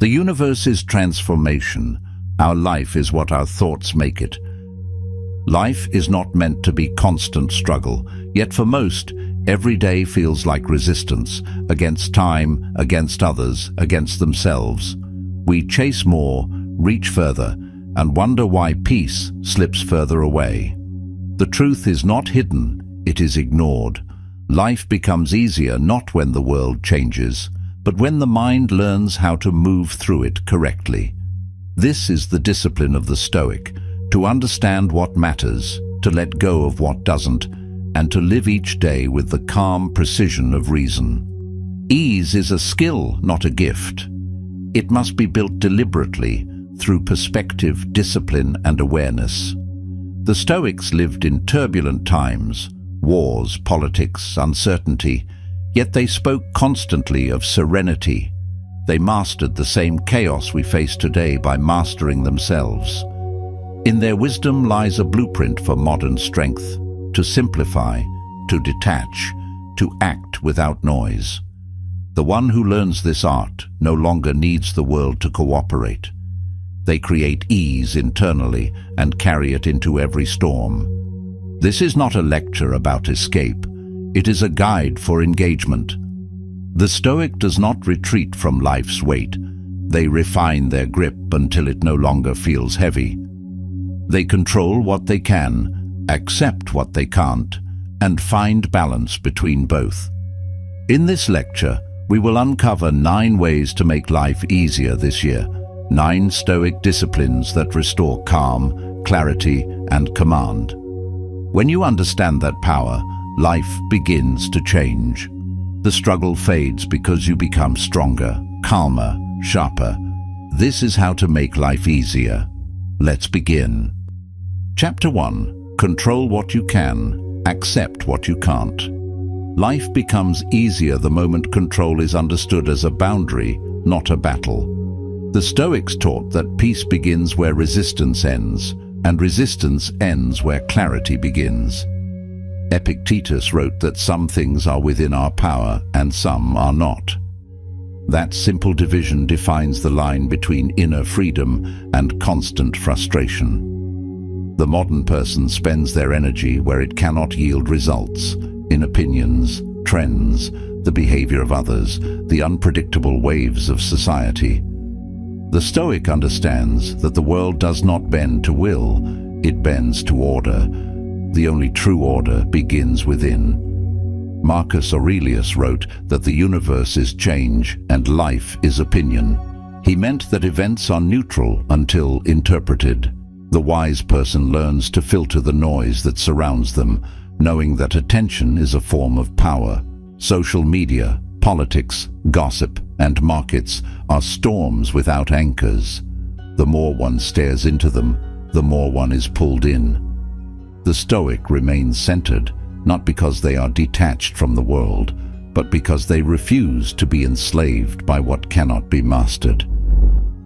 The universe is transformation. Our life is what our thoughts make it. Life is not meant to be constant struggle, yet for most, every day feels like resistance, against time, against others, against themselves. We chase more, reach further, and wonder why peace slips further away. The truth is not hidden, it is ignored. Life becomes easier not when the world changes, but when the mind learns how to move through it correctly. This is the discipline of the Stoic, to understand what matters, to let go of what doesn't, and to live each day with the calm precision of reason. Ease is a skill, not a gift. It must be built deliberately, through perspective, discipline, and awareness. The Stoics lived in turbulent times, wars, politics, uncertainty, yet they spoke constantly of serenity. They mastered the same chaos we face today by mastering themselves. In their wisdom lies a blueprint for modern strength, to simplify, to detach, to act without noise. The one who learns this art no longer needs the world to cooperate. They create ease internally and carry it into every storm. This is not a lecture about escape. It is a guide for engagement. The Stoic does not retreat from life's weight. They refine their grip until it no longer feels heavy. They control what they can, accept what they can't, and find balance between both. In this lecture, we will uncover 9 ways to make life easier this year. 9 Stoic disciplines that restore calm, clarity, and command. When you understand that power, life begins to change. The struggle fades because you become stronger, calmer, sharper. This is how to make life easier. Let's begin. Chapter 1. Control what you can, accept what you can't. Life becomes easier the moment control is understood as a boundary, not a battle. The Stoics taught that peace begins where resistance ends, and resistance ends where clarity begins. Epictetus wrote that some things are within our power and some are not. That simple division defines the line between inner freedom and constant frustration. The modern person spends their energy where it cannot yield results, in opinions, trends, the behavior of others, the unpredictable waves of society. The Stoic understands that the world does not bend to will, it bends to order. The only true order begins within. Marcus Aurelius wrote that the universe is change and life is opinion. He meant that events are neutral until interpreted. The wise person learns to filter the noise that surrounds them, knowing that attention is a form of power. Social media, politics, gossip, and markets are storms without anchors. The more one stares into them, the more one is pulled in. The Stoic remain centered, not because they are detached from the world, but because they refuse to be enslaved by what cannot be mastered.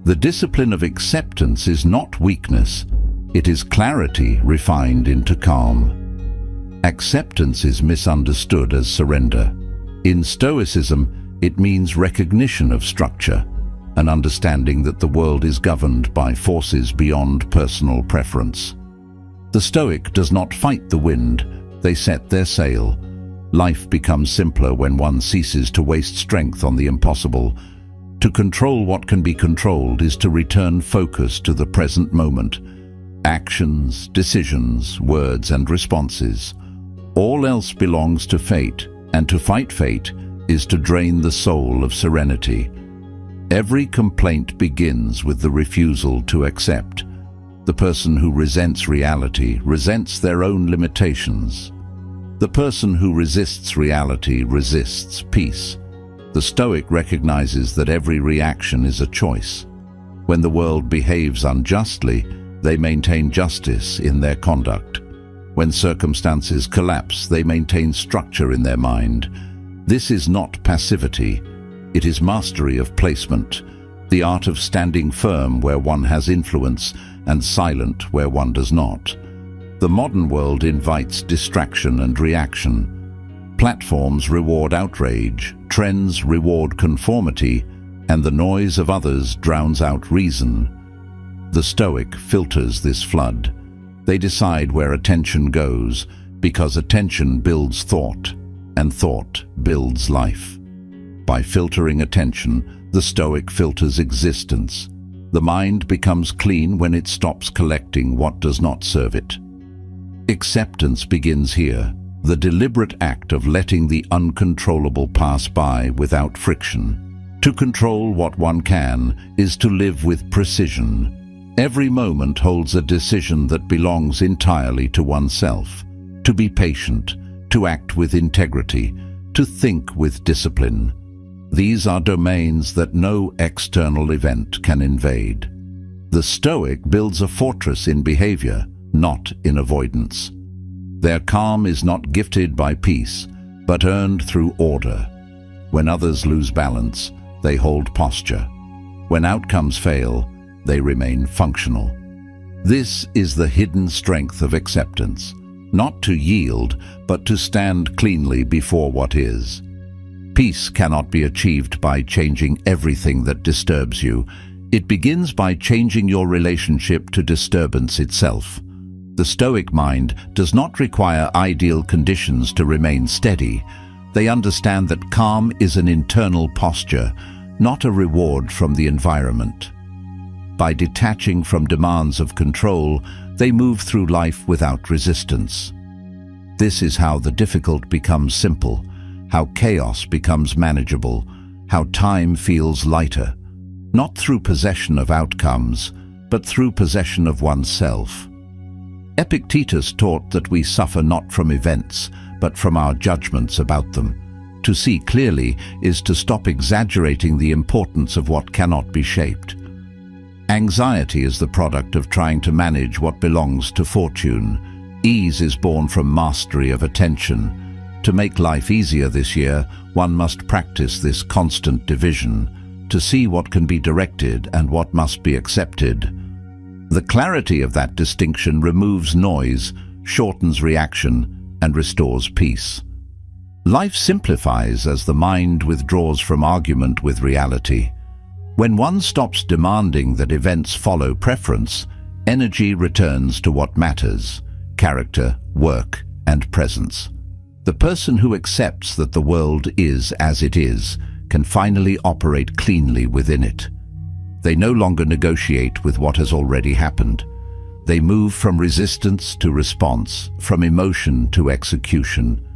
The discipline of acceptance is not weakness, it is clarity refined into calm. Acceptance is misunderstood as surrender. In Stoicism, it means recognition of structure, an understanding that the world is governed by forces beyond personal preference. The Stoic does not fight the wind, they set their sail. Life becomes simpler when one ceases to waste strength on the impossible. To control what can be controlled is to return focus to the present moment. Actions, decisions, words, and responses. All else belongs to fate, and to fight fate is to drain the soul of serenity. Every complaint begins with the refusal to accept. The person who resents reality resents their own limitations. The person who resists reality resists peace. The Stoic recognizes that every reaction is a choice. When the world behaves unjustly, they maintain justice in their conduct. When circumstances collapse, they maintain structure in their mind. This is not passivity, it is mastery of placement, the art of standing firm where one has influence and silent where one does not. The modern world invites distraction and reaction. Platforms reward outrage, trends reward conformity, and the noise of others drowns out reason. The Stoic filters this flood. They decide where attention goes, because attention builds thought, and thought builds life. By filtering attention, the Stoic filters existence. The mind becomes clean when it stops collecting what does not serve it. Acceptance begins here, the deliberate act of letting the uncontrollable pass by without friction. To control what one can is to live with precision. Every moment holds a decision that belongs entirely to oneself. To be patient, to act with integrity, to think with discipline. These are domains that no external event can invade. The Stoic builds a fortress in behavior, not in avoidance. Their calm is not gifted by peace, but earned through order. When others lose balance, they hold posture. When outcomes fail, they remain functional. This is the hidden strength of acceptance, not to yield, but to stand cleanly before what is. Peace cannot be achieved by changing everything that disturbs you. It begins by changing your relationship to disturbance itself. The Stoic mind does not require ideal conditions to remain steady. They understand that calm is an internal posture, not a reward from the environment. By detaching from demands of control, they move through life without resistance. This is how the difficult becomes simple, how chaos becomes manageable, how time feels lighter, not through possession of outcomes, but through possession of oneself. Epictetus taught that we suffer not from events, but from our judgments about them. To see clearly is to stop exaggerating the importance of what cannot be shaped. Anxiety is the product of trying to manage what belongs to fortune. Ease is born from mastery of attention. To make life easier this year, one must practice this constant division, to see what can be directed and what must be accepted. The clarity of that distinction removes noise, shortens reaction, and restores peace. Life simplifies as the mind withdraws from argument with reality. When one stops demanding that events follow preference, energy returns to what matters: character, work, and presence. The person who accepts that the world is as it is can finally operate cleanly within it. They no longer negotiate with what has already happened. They move from resistance to response, from emotion to execution.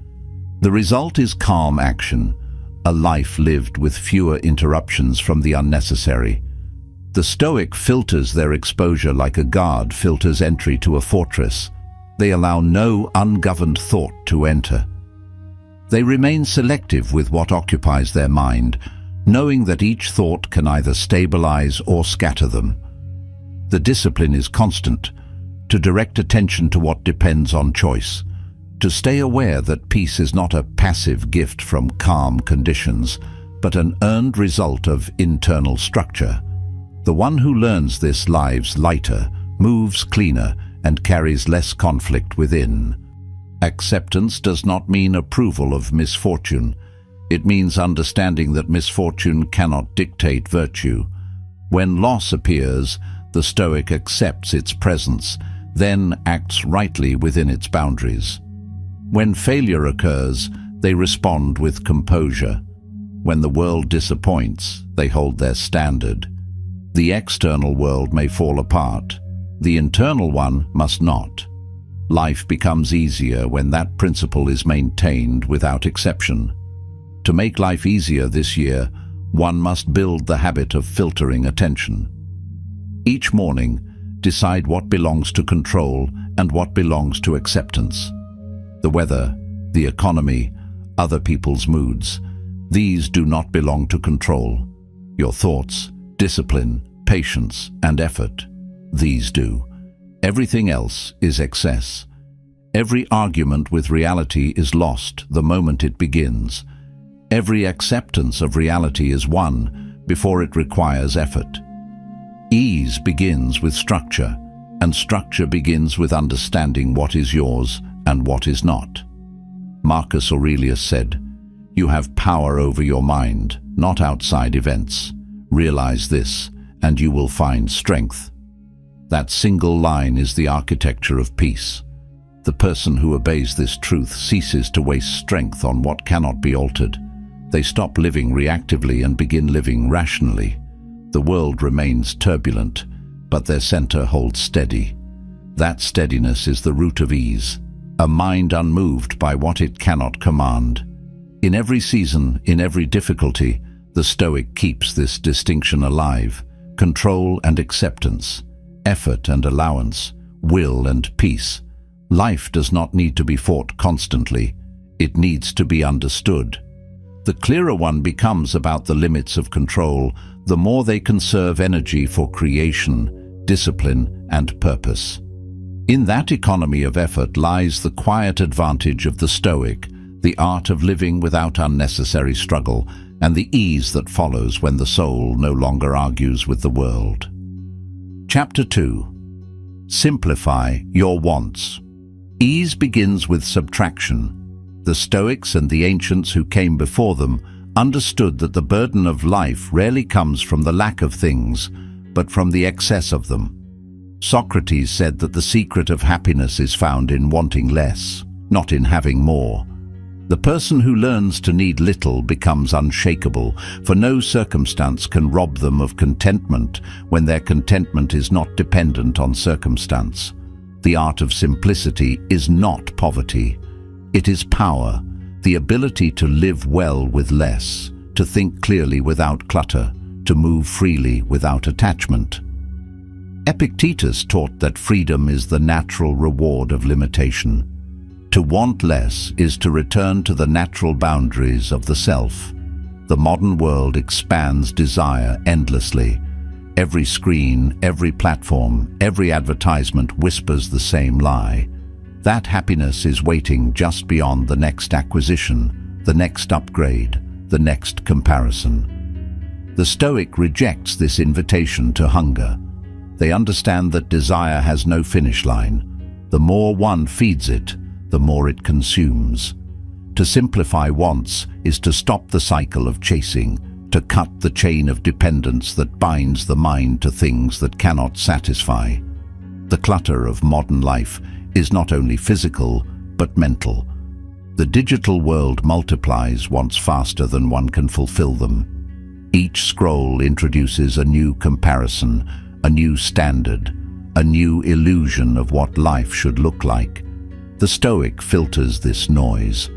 The result is calm action, a life lived with fewer interruptions from the unnecessary. The Stoic filters their exposure like a guard filters entry to a fortress. They allow no ungoverned thought to enter. They remain selective with what occupies their mind, knowing that each thought can either stabilize or scatter them. The discipline is constant, to direct attention to what depends on choice, to stay aware that peace is not a passive gift from calm conditions, but an earned result of internal structure. The one who learns this lives lighter, moves cleaner, and carries less conflict within. Acceptance does not mean approval of misfortune. It means understanding that misfortune cannot dictate virtue. When loss appears, the Stoic accepts its presence, then acts rightly within its boundaries. When failure occurs, they respond with composure. When the world disappoints, they hold their standard. The external world may fall apart. The internal one must not. Life becomes easier when that principle is maintained without exception. To make life easier this year, one must build the habit of filtering attention. Each morning, decide what belongs to control and what belongs to acceptance. The weather, the economy, other people's moods, these do not belong to control. Your thoughts, discipline, patience, and effort, these do. Everything else is excess. Every argument with reality is lost the moment it begins. Every acceptance of reality is won before it requires effort. Ease begins with structure, and structure begins with understanding what is yours and what is not. Marcus Aurelius said, "You have power over your mind, not outside events. Realize this, and you will find strength. That single line is the architecture of peace. The person who obeys this truth ceases to waste strength on what cannot be altered. They stop living reactively and begin living rationally. The world remains turbulent, but their center holds steady. That steadiness is the root of ease, a mind unmoved by what it cannot command. In every season, in every difficulty, the Stoic keeps this distinction alive: control and acceptance, effort and allowance, will and peace. Life does not need to be fought constantly. It needs to be understood. The clearer one becomes about the limits of control, the more they conserve energy for creation, discipline, and purpose. In that economy of effort lies the quiet advantage of the Stoic, the art of living without unnecessary struggle, and the ease that follows when the soul no longer argues with the world. Chapter 2. Simplify your wants. Ease begins with subtraction. The Stoics and the ancients who came before them understood that the burden of life rarely comes from the lack of things, but from the excess of them. Socrates said that the secret of happiness is found in wanting less, not in having more. The person who learns to need little becomes unshakable, for no circumstance can rob them of contentment when their contentment is not dependent on circumstance. The art of simplicity is not poverty. It is power, the ability to live well with less, to think clearly without clutter, to move freely without attachment. Epictetus taught that freedom is the natural reward of limitation. To want less is to return to the natural boundaries of the self. The modern world expands desire endlessly. Every screen, every platform, every advertisement whispers the same lie. That happiness is waiting just beyond the next acquisition, the next upgrade, the next comparison. The Stoic rejects this invitation to hunger. They understand that desire has no finish line. The more one feeds it, the more it consumes. To simplify wants is to stop the cycle of chasing, to cut the chain of dependence that binds the mind to things that cannot satisfy. The clutter of modern life is not only physical, but mental. The digital world multiplies wants faster than one can fulfill them. Each scroll introduces a new comparison, a new standard, a new illusion of what life should look like. The Stoic filters this noise.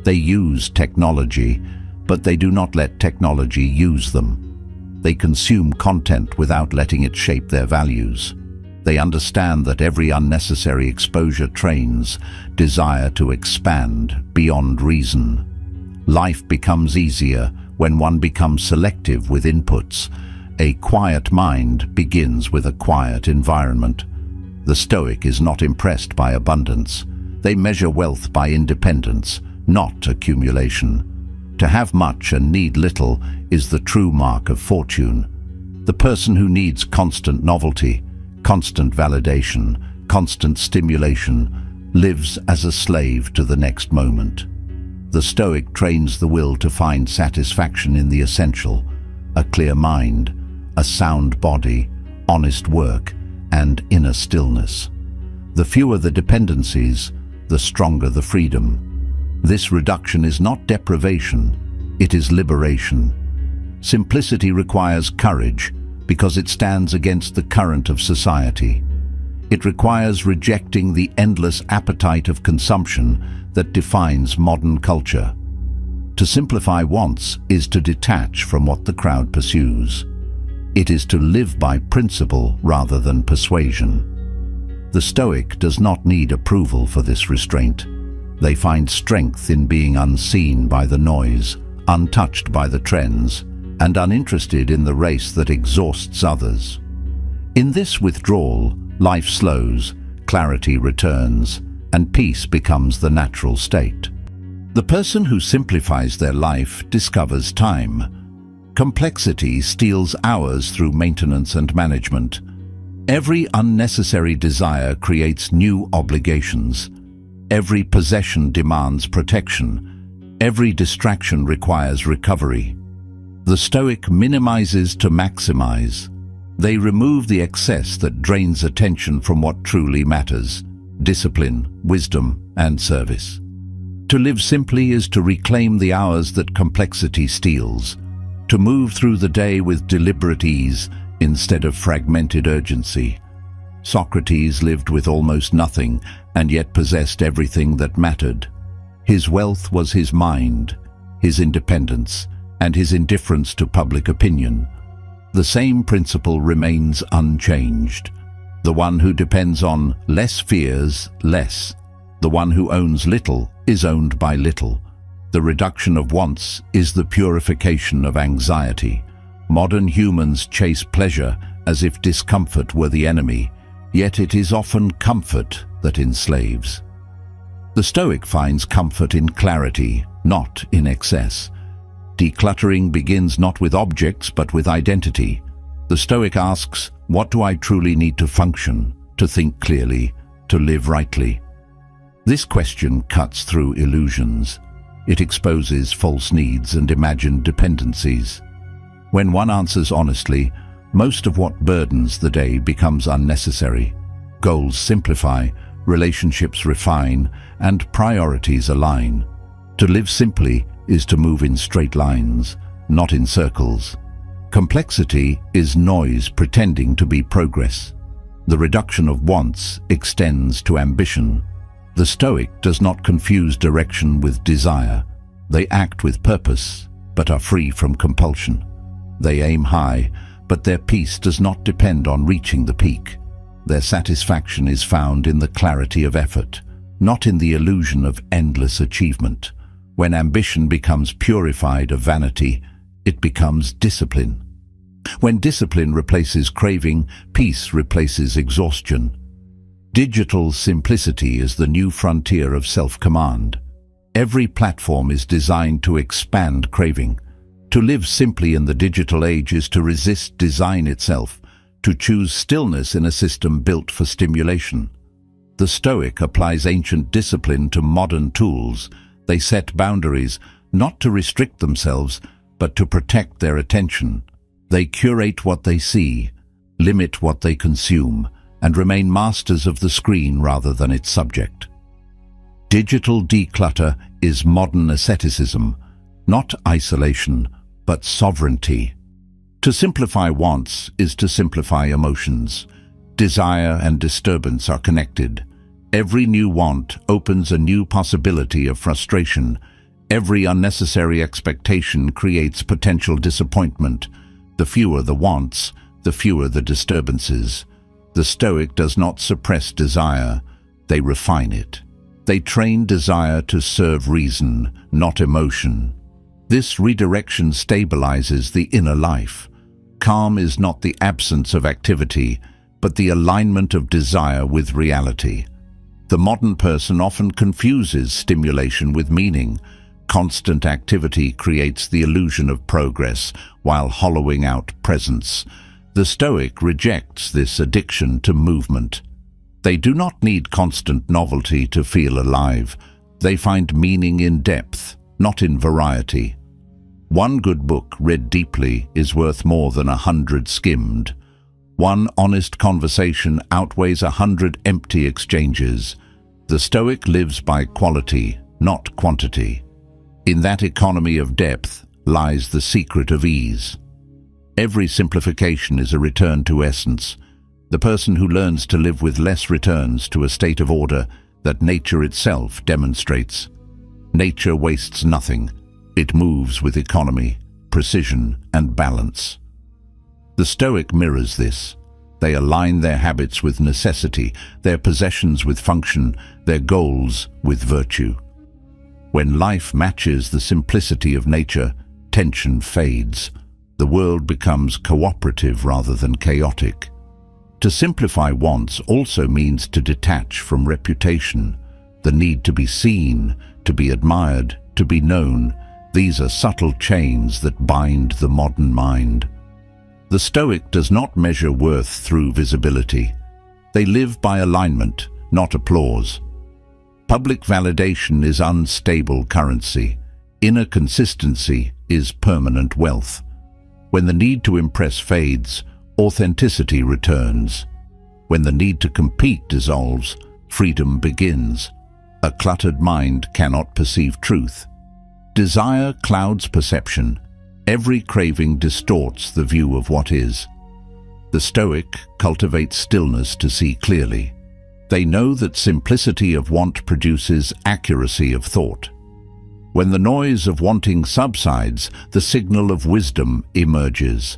They use technology, but they do not let technology use them. They consume content without letting it shape their values. They understand that every unnecessary exposure trains desire to expand beyond reason. Life becomes easier when one becomes selective with inputs. A quiet mind begins with a quiet environment. The Stoic is not impressed by abundance. They measure wealth by independence, not accumulation. To have much and need little is the true mark of fortune. The person who needs constant novelty, constant validation, constant stimulation, lives as a slave to the next moment. The Stoic trains the will to find satisfaction in the essential: a clear mind, a sound body, honest work, and inner stillness. The fewer the dependencies, the stronger the freedom. This reduction is not deprivation, it is liberation. Simplicity requires courage because it stands against the current of society. It requires rejecting the endless appetite of consumption that defines modern culture. To simplify wants is to detach from what the crowd pursues. It is to live by principle rather than persuasion. The Stoic does not need approval for this restraint. They find strength in being unseen by the noise, untouched by the trends, and uninterested in the race that exhausts others. In this withdrawal, life slows, clarity returns, and peace becomes the natural state. The person who simplifies their life discovers time. Complexity steals hours through maintenance and management. Every unnecessary desire creates new obligations. Every possession demands protection. Every distraction requires recovery. The Stoic minimizes to maximize. They remove the excess that drains attention from what truly matters: discipline, wisdom, and service. To live simply is to reclaim the hours that complexity steals, to move through the day with deliberate ease instead of fragmented urgency. Socrates lived with almost nothing and yet possessed everything that mattered. His wealth was his mind, his independence, and his indifference to public opinion. The same principle remains unchanged. The one who depends on less fears less. The one who owns little is owned by little. The reduction of wants is the purification of anxiety. Modern humans chase pleasure as if discomfort were the enemy, yet it is often comfort that enslaves. The Stoic finds comfort in clarity, not in excess. Decluttering begins not with objects but with identity. The Stoic asks, what do I truly need to function, to think clearly, to live rightly? This question cuts through illusions. It exposes false needs and imagined dependencies. When one answers honestly, most of what burdens the day becomes unnecessary. Goals simplify, relationships refine, and priorities align. To live simply is to move in straight lines, not in circles. Complexity is noise pretending to be progress. The reduction of wants extends to ambition. The Stoic does not confuse direction with desire. They act with purpose, but are free from compulsion. They aim high, but their peace does not depend on reaching the peak. Their satisfaction is found in the clarity of effort, not in the illusion of endless achievement. When ambition becomes purified of vanity, it becomes discipline. When discipline replaces craving, peace replaces exhaustion. Digital simplicity is the new frontier of self-command. Every platform is designed to expand craving. To live simply in the digital age is to resist design itself, to choose stillness in a system built for stimulation. The Stoic applies ancient discipline to modern tools. They set boundaries, not to restrict themselves, but to protect their attention. They curate what they see, limit what they consume, and remain masters of the screen rather than its subject. Digital declutter is modern asceticism, not isolation, but sovereignty. To simplify wants is to simplify emotions. Desire and disturbance are connected. Every new want opens a new possibility of frustration. Every unnecessary expectation creates potential disappointment. The fewer the wants, the fewer the disturbances. The Stoic does not suppress desire, they refine it. They train desire to serve reason, not emotion. This redirection stabilizes the inner life. Calm is not the absence of activity, but the alignment of desire with reality. The modern person often confuses stimulation with meaning. Constant activity creates the illusion of progress while hollowing out presence. The Stoic rejects this addiction to movement. They do not need constant novelty to feel alive. They find meaning in depth, not in variety. One good book read deeply is worth more than 100 skimmed. One honest conversation outweighs 100 empty exchanges. The Stoic lives by quality, not quantity. In that economy of depth lies the secret of ease. Every simplification is a return to essence. The person who learns to live with less returns to a state of order that nature itself demonstrates. Nature wastes nothing. It moves with economy, precision, and balance. The Stoic mirrors this. They align their habits with necessity, their possessions with function, their goals with virtue. When life matches the simplicity of nature, tension fades. The world becomes cooperative rather than chaotic. To simplify wants also means to detach from reputation, the need to be seen, to be admired, to be known. These are subtle chains that bind the modern mind. The Stoic does not measure worth through visibility. They live by alignment, not applause. Public validation is unstable currency. Inner consistency is permanent wealth. When the need to impress fades, authenticity returns. When the need to compete dissolves, freedom begins. A cluttered mind cannot perceive truth. Desire clouds perception. Every craving distorts the view of what is. The Stoic cultivate stillness to see clearly. They know that simplicity of want produces accuracy of thought. When the noise of wanting subsides, the signal of wisdom emerges.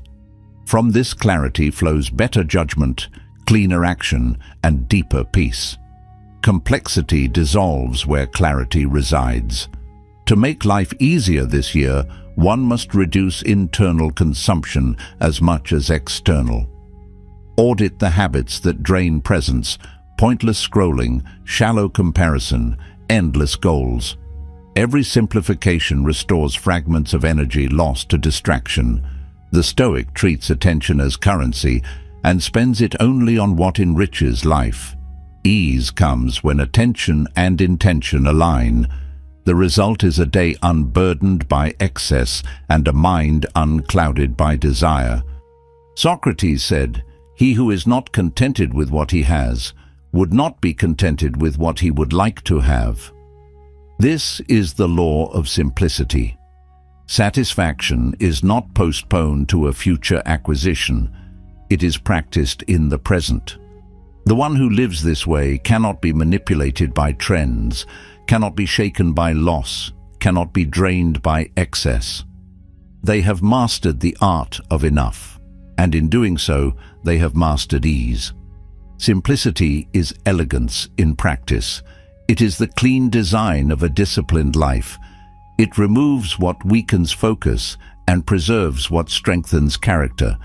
From this clarity flows better judgment, cleaner action, and deeper peace. Complexity dissolves where clarity resides. To make life easier this year, one must reduce internal consumption as much as external. Audit the habits that drain presence, pointless scrolling, shallow comparison, endless goals. Every simplification restores fragments of energy lost to distraction. The Stoic treats attention as currency and spends it only on what enriches life. Ease comes when attention and intention align. The result is a day unburdened by excess and a mind unclouded by desire. Socrates said, "He who is not contented with what he has would not be contented with what he would like to have." This is the law of simplicity. Satisfaction is not postponed to a future acquisition. It is practiced in the present. The one who lives this way cannot be manipulated by trends, cannot be shaken by loss, cannot be drained by excess. They have mastered the art of enough, and in doing so, they have mastered ease. Simplicity is elegance in practice. It is the clean design of a disciplined life. It removes what weakens focus and preserves what strengthens character.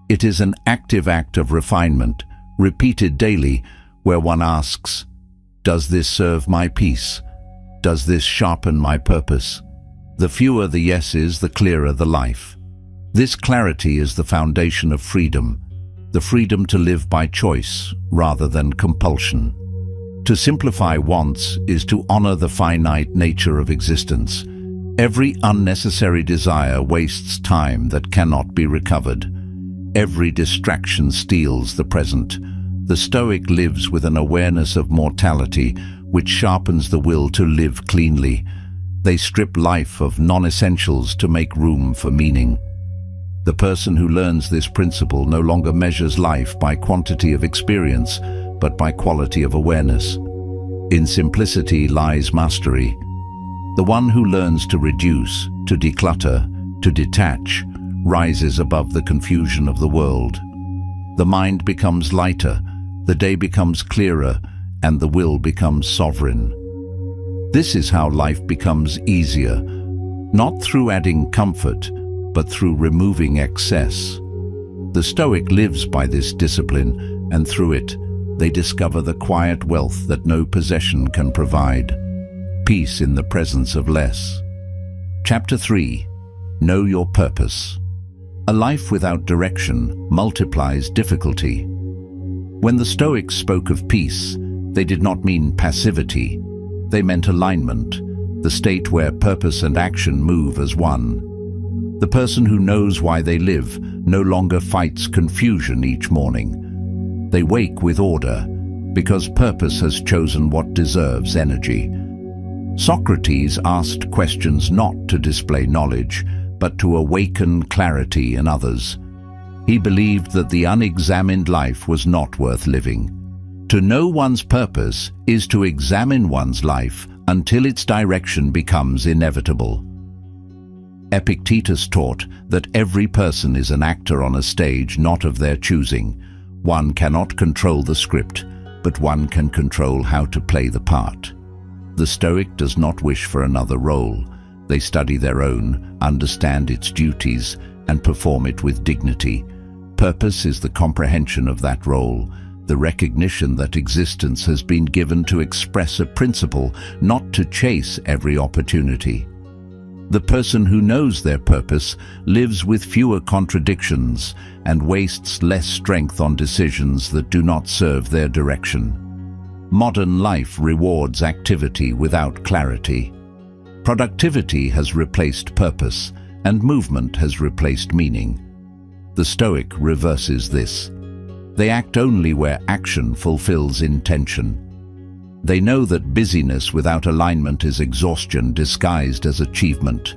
It is an active act of refinement, repeated daily, where one asks, "Does this serve my peace? Does this sharpen my purpose?" The fewer the yeses, the clearer the life. This clarity is the foundation of freedom, the freedom to live by choice rather than compulsion. To simplify wants is to honor the finite nature of existence. Every unnecessary desire wastes time that cannot be recovered. Every distraction steals the present. The Stoic lives with an awareness of mortality, which sharpens the will to live cleanly. They strip life of non-essentials to make room for meaning. The person who learns this principle no longer measures life by quantity of experience, but by quality of awareness. In simplicity lies mastery. The one who learns to reduce, to declutter, to detach, rises above the confusion of the world. The mind becomes lighter, the day becomes clearer, and the will becomes sovereign. This is how life becomes easier, not through adding comfort, but through removing excess. The Stoic lives by this discipline, and through it, they discover the quiet wealth that no possession can provide. Peace in the presence of less. Chapter 3. Know your purpose. A life without direction multiplies difficulty. When the Stoics spoke of peace, they did not mean passivity. They meant alignment, the state where purpose and action move as one. The person who knows why they live no longer fights confusion each morning. They wake with order, because purpose has chosen what deserves energy. Socrates asked questions not to display knowledge, but to awaken clarity in others. He believed that the unexamined life was not worth living. To know one's purpose is to examine one's life until its direction becomes inevitable. Epictetus taught that every person is an actor on a stage not of their choosing. One cannot control the script, but one can control how to play the part. The Stoic does not wish for another role. They study their own, understand its duties, and perform it with dignity. Purpose is the comprehension of that role, the recognition that existence has been given to express a principle, not to chase every opportunity. The person who knows their purpose lives with fewer contradictions and wastes less strength on decisions that do not serve their direction. Modern life rewards activity without clarity. Productivity has replaced purpose, and movement has replaced meaning. The Stoic reverses this. They act only where action fulfills intention. They know that busyness without alignment is exhaustion disguised as achievement.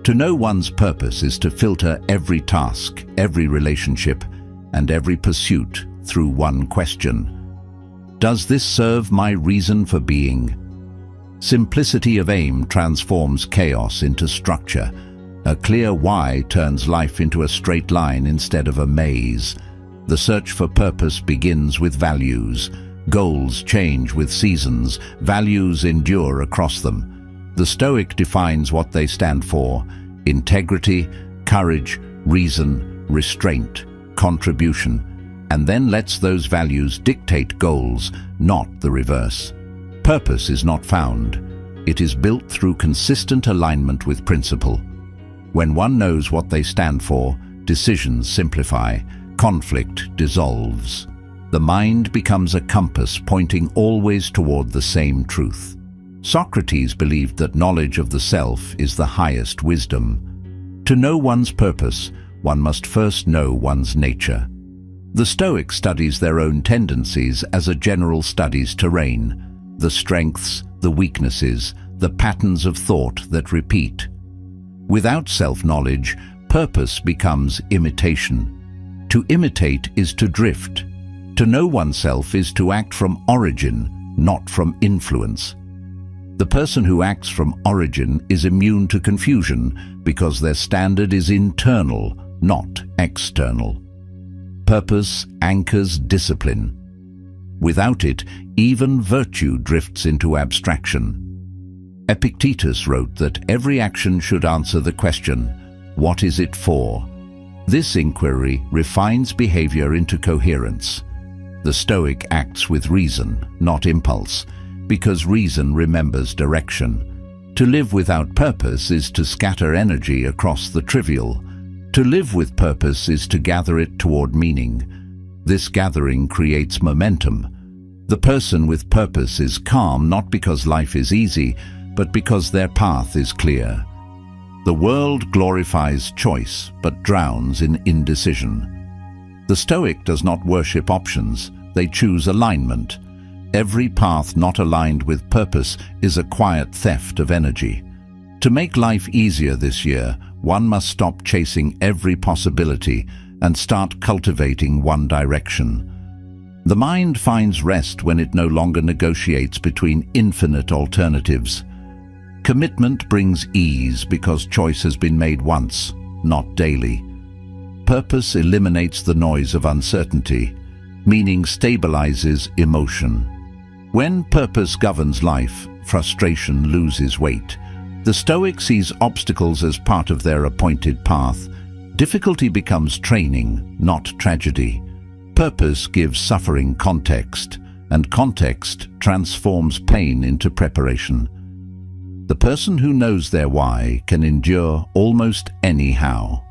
To know one's purpose is to filter every task, every relationship, and every pursuit through one question. Does this serve my reason for being? Simplicity of aim transforms chaos into structure. A clear why turns life into a straight line instead of a maze. The search for purpose begins with values. Goals change with seasons. Values endure across them. The Stoic defines what they stand for: integrity, courage, reason, restraint, contribution, and then lets those values dictate goals, not the reverse. Purpose is not found. It is built through consistent alignment with principle. When one knows what they stand for, decisions simplify, conflict dissolves. The mind becomes a compass pointing always toward the same truth. Socrates believed that knowledge of the self is the highest wisdom. To know one's purpose, one must first know one's nature. The Stoic studies their own tendencies as a general studies terrain, the strengths, the weaknesses, the patterns of thought that repeat. Without self-knowledge, purpose becomes imitation. To imitate is to drift. To know oneself is to act from origin, not from influence. The person who acts from origin is immune to confusion because their standard is internal, not external. Purpose anchors discipline. Without it, even virtue drifts into abstraction. Epictetus wrote that every action should answer the question, what is it for? This inquiry refines behavior into coherence. The Stoic acts with reason, not impulse, because reason remembers direction. To live without purpose is to scatter energy across the trivial. To live with purpose is to gather it toward meaning. This gathering creates momentum. The person with purpose is calm not because life is easy, but because their path is clear. The world glorifies choice, but drowns in indecision. The Stoic does not worship options, they choose alignment. Every path not aligned with purpose is a quiet theft of energy. To make life easier this year, one must stop chasing every possibility and start cultivating one direction. The mind finds rest when it no longer negotiates between infinite alternatives. Commitment brings ease because choice has been made once, not daily. Purpose eliminates the noise of uncertainty. Meaning stabilizes emotion. When purpose governs life, frustration loses weight. The Stoic sees obstacles as part of their appointed path. Difficulty becomes training, not tragedy. Purpose gives suffering context, and context transforms pain into preparation. The person who knows their why can endure almost any how.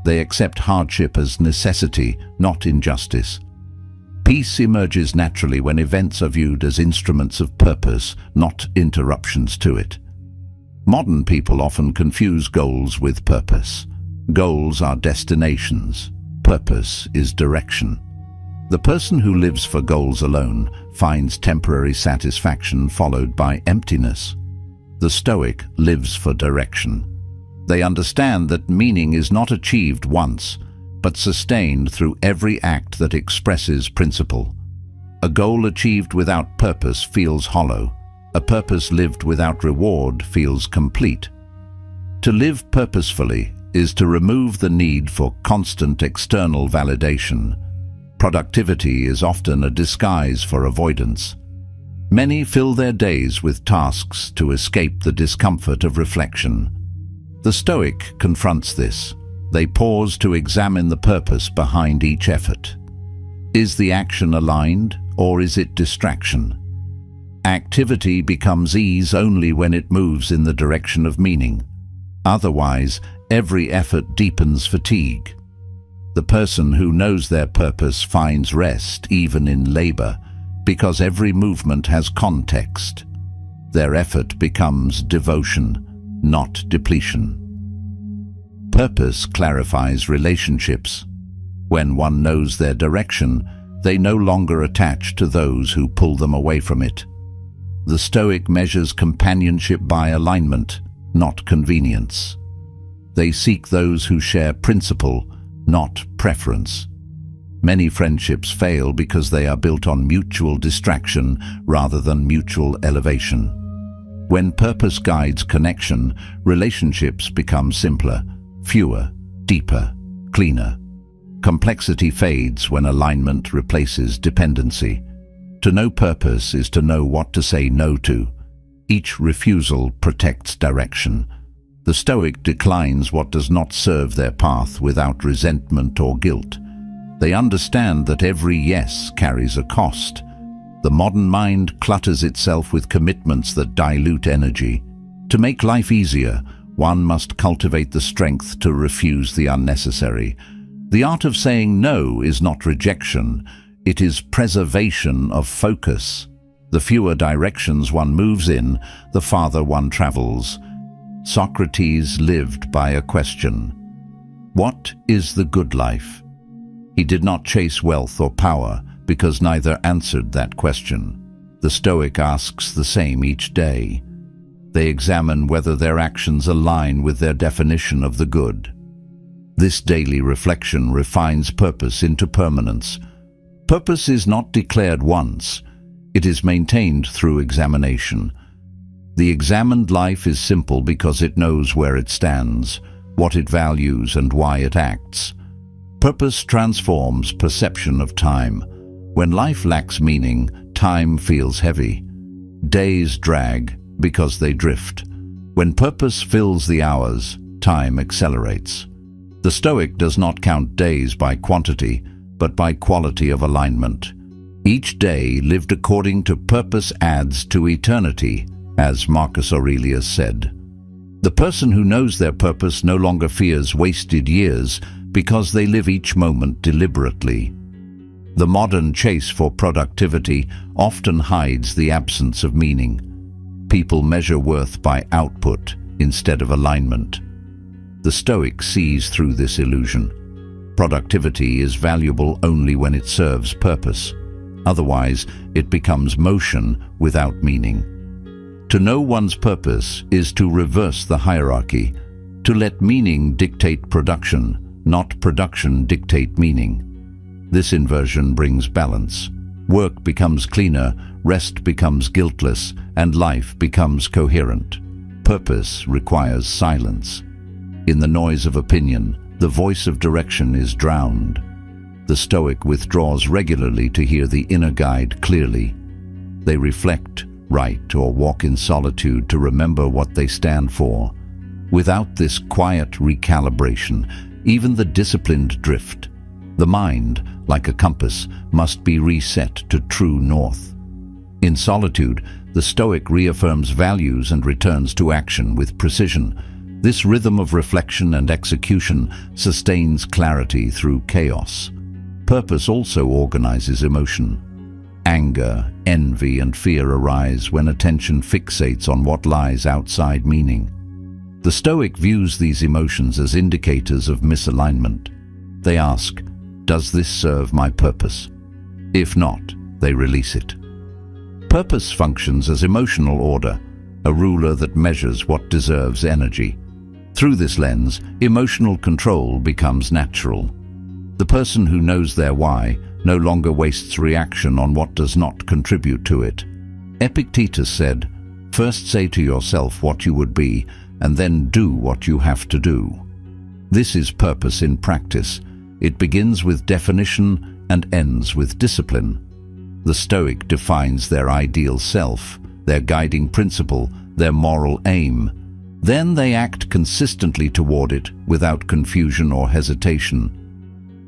They accept hardship as necessity, not injustice. Peace emerges naturally when events are viewed as instruments of purpose, not interruptions to it. Modern people often confuse goals with purpose. Goals are destinations. Purpose is direction. The person who lives for goals alone finds temporary satisfaction followed by emptiness. The Stoic lives for direction. They understand that meaning is not achieved once, but sustained through every act that expresses principle. A goal achieved without purpose feels hollow. A purpose lived without reward feels complete. To live purposefully is to remove the need for constant external validation. Productivity is often a disguise for avoidance. Many fill their days with tasks to escape the discomfort of reflection. The Stoic confronts this. They pause to examine the purpose behind each effort. Is the action aligned, or is it distraction? Activity becomes ease only when it moves in the direction of meaning. Otherwise, every effort deepens fatigue. The person who knows their purpose finds rest even in labor, because every movement has context. Their effort becomes devotion, not depletion. Purpose clarifies relationships. When one knows their direction, they no longer attach to those who pull them away from it. The Stoic measures companionship by alignment, not convenience. They seek those who share principle, not preference. Many friendships fail because they are built on mutual distraction rather than mutual elevation. When purpose guides connection, relationships become simpler, fewer, deeper, cleaner. Complexity fades when alignment replaces dependency. To know purpose is to know what to say no to. Each refusal protects direction. The Stoic declines what does not serve their path without resentment or guilt. They understand that every yes carries a cost. The modern mind clutters itself with commitments that dilute energy. To make life easier, one must cultivate the strength to refuse the unnecessary. The art of saying no is not rejection, it is preservation of focus. The fewer directions one moves in, the farther one travels. Socrates lived by a question. What is the good life? He did not chase wealth or power because neither answered that question. The Stoic asks the same each day. They examine whether their actions align with their definition of the good. This daily reflection refines purpose into permanence. Purpose is not declared once, it is maintained through examination. The examined life is simple because it knows where it stands, what it values and why it acts. Purpose transforms perception of time. When life lacks meaning, time feels heavy. Days drag because they drift. When purpose fills the hours, time accelerates. The Stoic does not count days by quantity, but by quality of alignment. Each day lived according to purpose adds to eternity, as Marcus Aurelius said. The person who knows their purpose no longer fears wasted years because they live each moment deliberately. The modern chase for productivity often hides the absence of meaning. People measure worth by output instead of alignment. The Stoic sees through this illusion. Productivity is valuable only when it serves purpose. Otherwise, it becomes motion without meaning. To know one's purpose is to reverse the hierarchy, to let meaning dictate production, not production dictate meaning. This inversion brings balance. Work becomes cleaner, rest becomes guiltless, and life becomes coherent. Purpose requires silence. In the noise of opinion, the voice of direction is drowned. The Stoic withdraws regularly to hear the inner guide clearly. They reflect, write, or walk in solitude to remember what they stand for. Without this quiet recalibration, even the disciplined drift. The mind, like a compass, must be reset to true north. In solitude, the Stoic reaffirms values and returns to action with precision. This rhythm of reflection and execution sustains clarity through chaos. Purpose also organizes emotion. Anger, envy, and fear arise when attention fixates on what lies outside meaning. The Stoic views these emotions as indicators of misalignment. They ask, does this serve my purpose? If not, they release it. Purpose functions as emotional order, a ruler that measures what deserves energy. Through this lens, emotional control becomes natural. The person who knows their why no longer wastes reaction on what does not contribute to it. Epictetus said, "First say to yourself what you would be, and then do what you have to do." This is purpose in practice. It begins with definition and ends with discipline. The Stoic defines their ideal self, their guiding principle, their moral aim. Then they act consistently toward it without confusion or hesitation.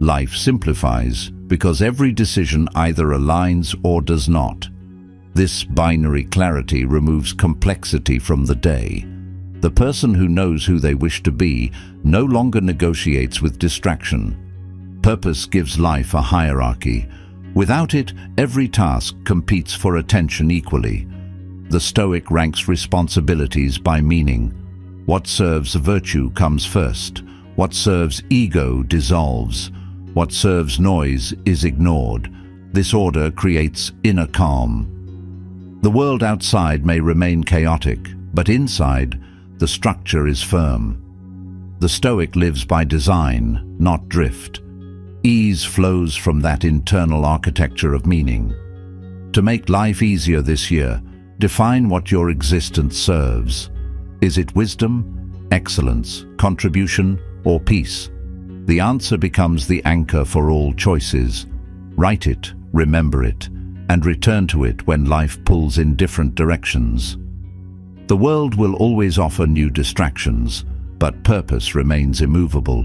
Life simplifies because every decision either aligns or does not. This binary clarity removes complexity from the day. The person who knows who they wish to be no longer negotiates with distraction. Purpose gives life a hierarchy. Without it, every task competes for attention equally. The Stoic ranks responsibilities by meaning. What serves virtue comes first. What serves ego dissolves. What serves noise is ignored. This order creates inner calm. The world outside may remain chaotic, but inside, the structure is firm. The Stoic lives by design, not drift. Ease flows from that internal architecture of meaning. To make life easier this year, define what your existence serves. Is it wisdom, excellence, contribution, or peace? The answer becomes the anchor for all choices. Write it, remember it, and return to it when life pulls in different directions. The world will always offer new distractions, but purpose remains immovable.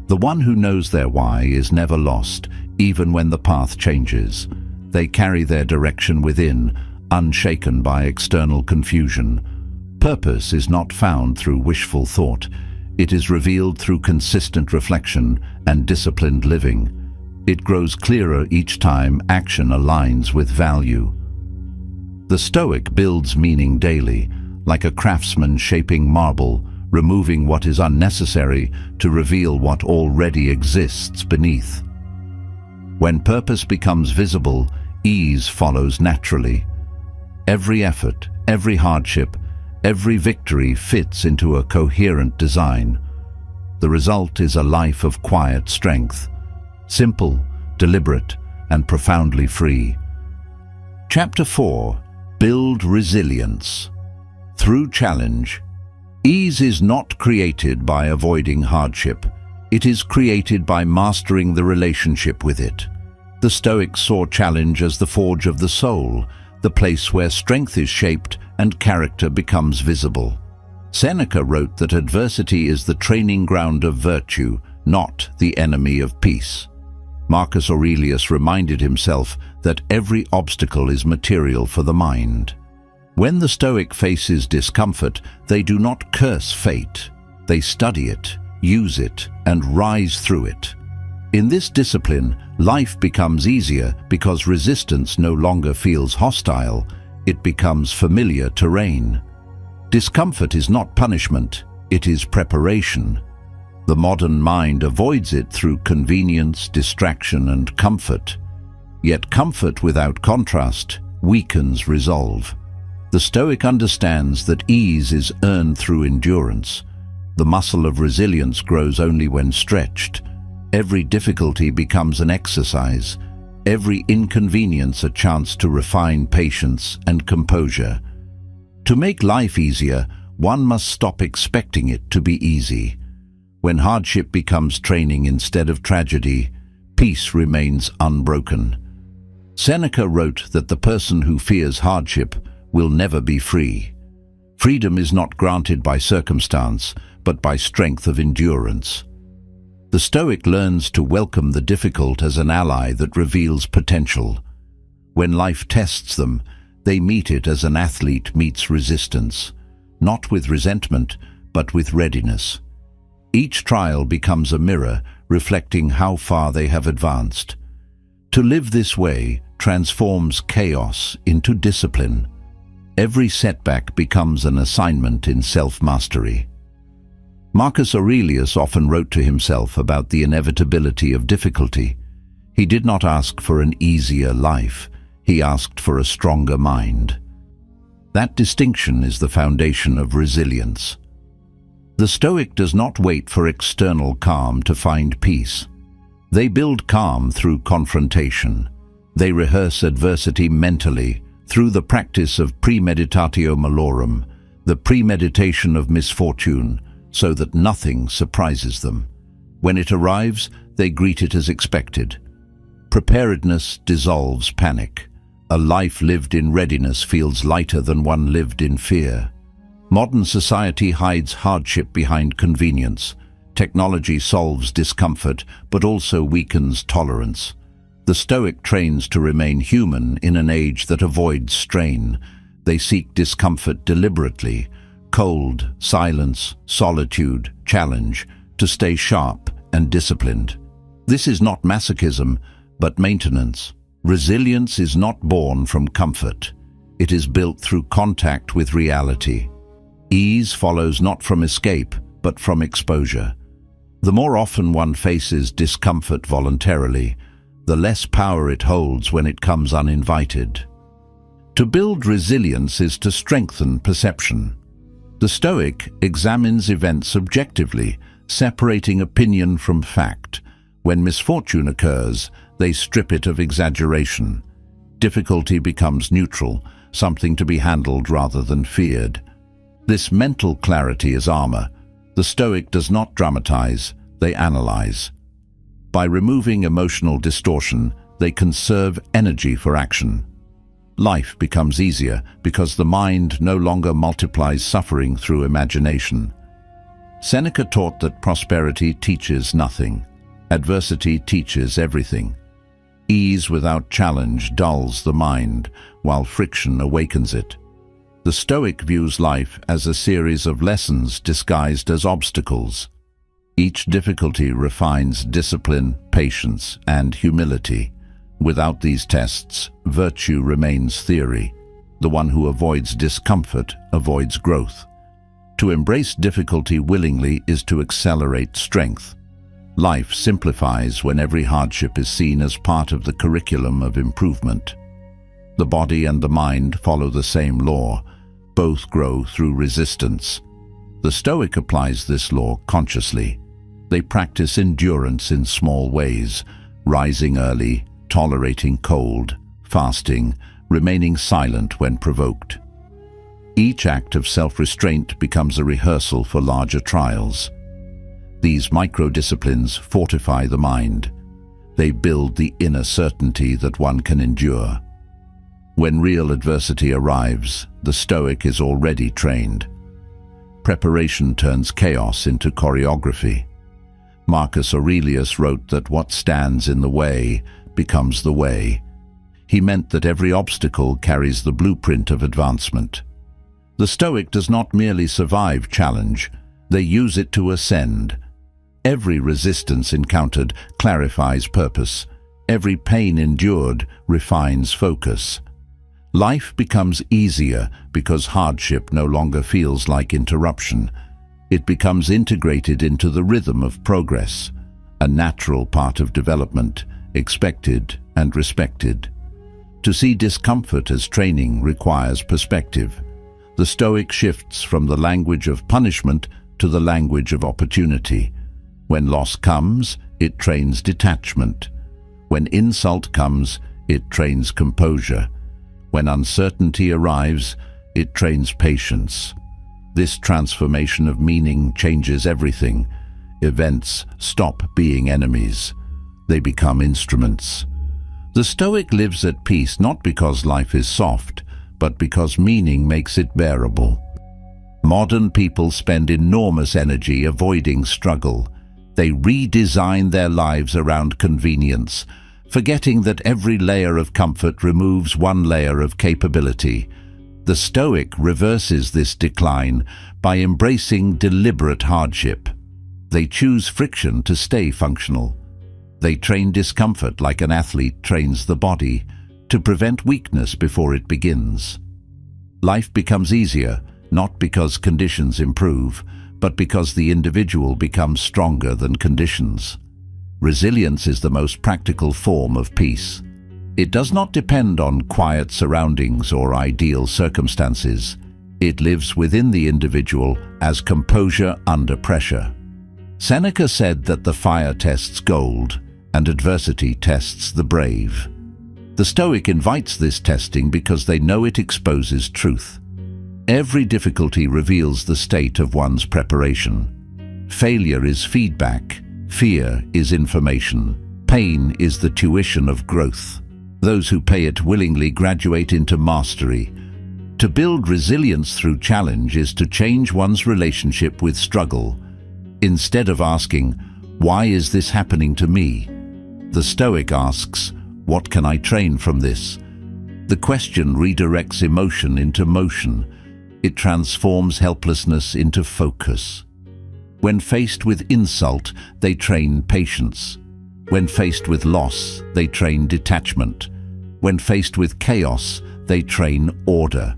The one who knows their why is never lost, even when the path changes. They carry their direction within, unshaken by external confusion. Purpose is not found through wishful thought. It is revealed through consistent reflection and disciplined living. It grows clearer each time action aligns with value. The Stoic builds meaning daily, like a craftsman shaping marble, removing what is unnecessary to reveal what already exists beneath. When purpose becomes visible, ease follows naturally. Every effort, every hardship, every victory fits into a coherent design. The result is a life of quiet strength, simple, deliberate, and profoundly free. Chapter 4. Build resilience. Through challenge. Ease is not created by avoiding hardship. It is created by mastering the relationship with it. The Stoics saw challenge as the forge of the soul, the place where strength is shaped and character becomes visible. Seneca wrote that adversity is the training ground of virtue, not the enemy of peace. Marcus Aurelius reminded himself that every obstacle is material for the mind. When the Stoic faces discomfort, they do not curse fate. They study it, use it, and rise through it. In this discipline, life becomes easier because resistance no longer feels hostile. It becomes familiar terrain. Discomfort is not punishment, it is preparation. The modern mind avoids it through convenience, distraction, and comfort. Yet comfort without contrast weakens resolve. The Stoic understands that ease is earned through endurance. The muscle of resilience grows only when stretched. Every difficulty becomes an exercise, every inconvenience a chance to refine patience and composure. To make life easier, one must stop expecting it to be easy. When hardship becomes training instead of tragedy, peace remains unbroken. Seneca wrote that the person who fears hardship will never be free. Freedom is not granted by circumstance, but by strength of endurance. The Stoic learns to welcome the difficult as an ally that reveals potential. When life tests them, they meet it as an athlete meets resistance, not with resentment, but with readiness. Each trial becomes a mirror, reflecting how far they have advanced. To live this way transforms chaos into discipline. Every setback becomes an assignment in self-mastery. Marcus Aurelius often wrote to himself about the inevitability of difficulty. He did not ask for an easier life, he asked for a stronger mind. That distinction is the foundation of resilience. The Stoic does not wait for external calm to find peace. They build calm through confrontation. They rehearse adversity mentally through the practice of premeditatio malorum, the premeditation of misfortune, so that nothing surprises them. When it arrives, they greet it as expected. Preparedness dissolves panic. A life lived in readiness feels lighter than one lived in fear. Modern society hides hardship behind convenience. Technology solves discomfort, but also weakens tolerance. The Stoic trains to remain human in an age that avoids strain. They seek discomfort deliberately, cold, silence, solitude, challenge, to stay sharp and disciplined. This is not masochism, but maintenance. Resilience is not born from comfort. It is built through contact with reality. Ease follows not from escape, but from exposure. The more often one faces discomfort voluntarily, the less power it holds when it comes uninvited. To build resilience is to strengthen perception. The Stoic examines events objectively, separating opinion from fact. When misfortune occurs, they strip it of exaggeration. Difficulty becomes neutral, something to be handled rather than feared. This mental clarity is armor. The Stoic does not dramatize, they analyze. By removing emotional distortion, they conserve energy for action. Life becomes easier because the mind no longer multiplies suffering through imagination. Seneca taught that prosperity teaches nothing. Adversity teaches everything. Ease without challenge dulls the mind, while friction awakens it. The Stoic views life as a series of lessons disguised as obstacles. Each difficulty refines discipline, patience, and humility. Without these tests, virtue remains theory. The one who avoids discomfort avoids growth. To embrace difficulty willingly is to accelerate strength. Life simplifies when every hardship is seen as part of the curriculum of improvement. The body and the mind follow the same law. Both grow through resistance. The Stoic applies this law consciously. They practice endurance in small ways, rising early, tolerating cold, fasting, remaining silent when provoked. Each act of self-restraint becomes a rehearsal for larger trials. These micro-disciplines fortify the mind. They build the inner certainty that one can endure. When real adversity arrives, the Stoic is already trained. Preparation turns chaos into choreography. Marcus Aurelius wrote that what stands in the way becomes the way. He meant that every obstacle carries the blueprint of advancement. The Stoic does not merely survive challenge, they use it to ascend. Every resistance encountered clarifies purpose. Every pain endured refines focus. Life becomes easier because hardship no longer feels like interruption. It becomes integrated into the rhythm of progress, a natural part of development, expected and respected. To see discomfort as training requires perspective. The Stoic shifts from the language of punishment to the language of opportunity. When loss comes, it trains detachment. When insult comes, it trains composure. When uncertainty arrives, it trains patience. This transformation of meaning changes everything. Events stop being enemies. They become instruments. The Stoic lives at peace not because life is soft, but because meaning makes it bearable. Modern people spend enormous energy avoiding struggle. They redesign their lives around convenience, forgetting that every layer of comfort removes one layer of capability. The Stoic reverses this decline by embracing deliberate hardship. They choose friction to stay functional. They train discomfort like an athlete trains the body, to prevent weakness before it begins. Life becomes easier, not because conditions improve, but because the individual becomes stronger than conditions. Resilience is the most practical form of peace. It does not depend on quiet surroundings or ideal circumstances. It lives within the individual as composure under pressure. Seneca said that the fire tests gold, and adversity tests the brave. The Stoic invites this testing because they know it exposes truth. Every difficulty reveals the state of one's preparation. Failure is feedback. Fear is information. Pain is the tuition of growth. Those who pay it willingly graduate into mastery. To build resilience through challenge is to change one's relationship with struggle. Instead of asking, "Why is this happening to me?" the Stoic asks, "What can I train from this?" The question redirects emotion into motion. It transforms helplessness into focus. When faced with insult, they train patience. When faced with loss, they train detachment. When faced with chaos, they train order.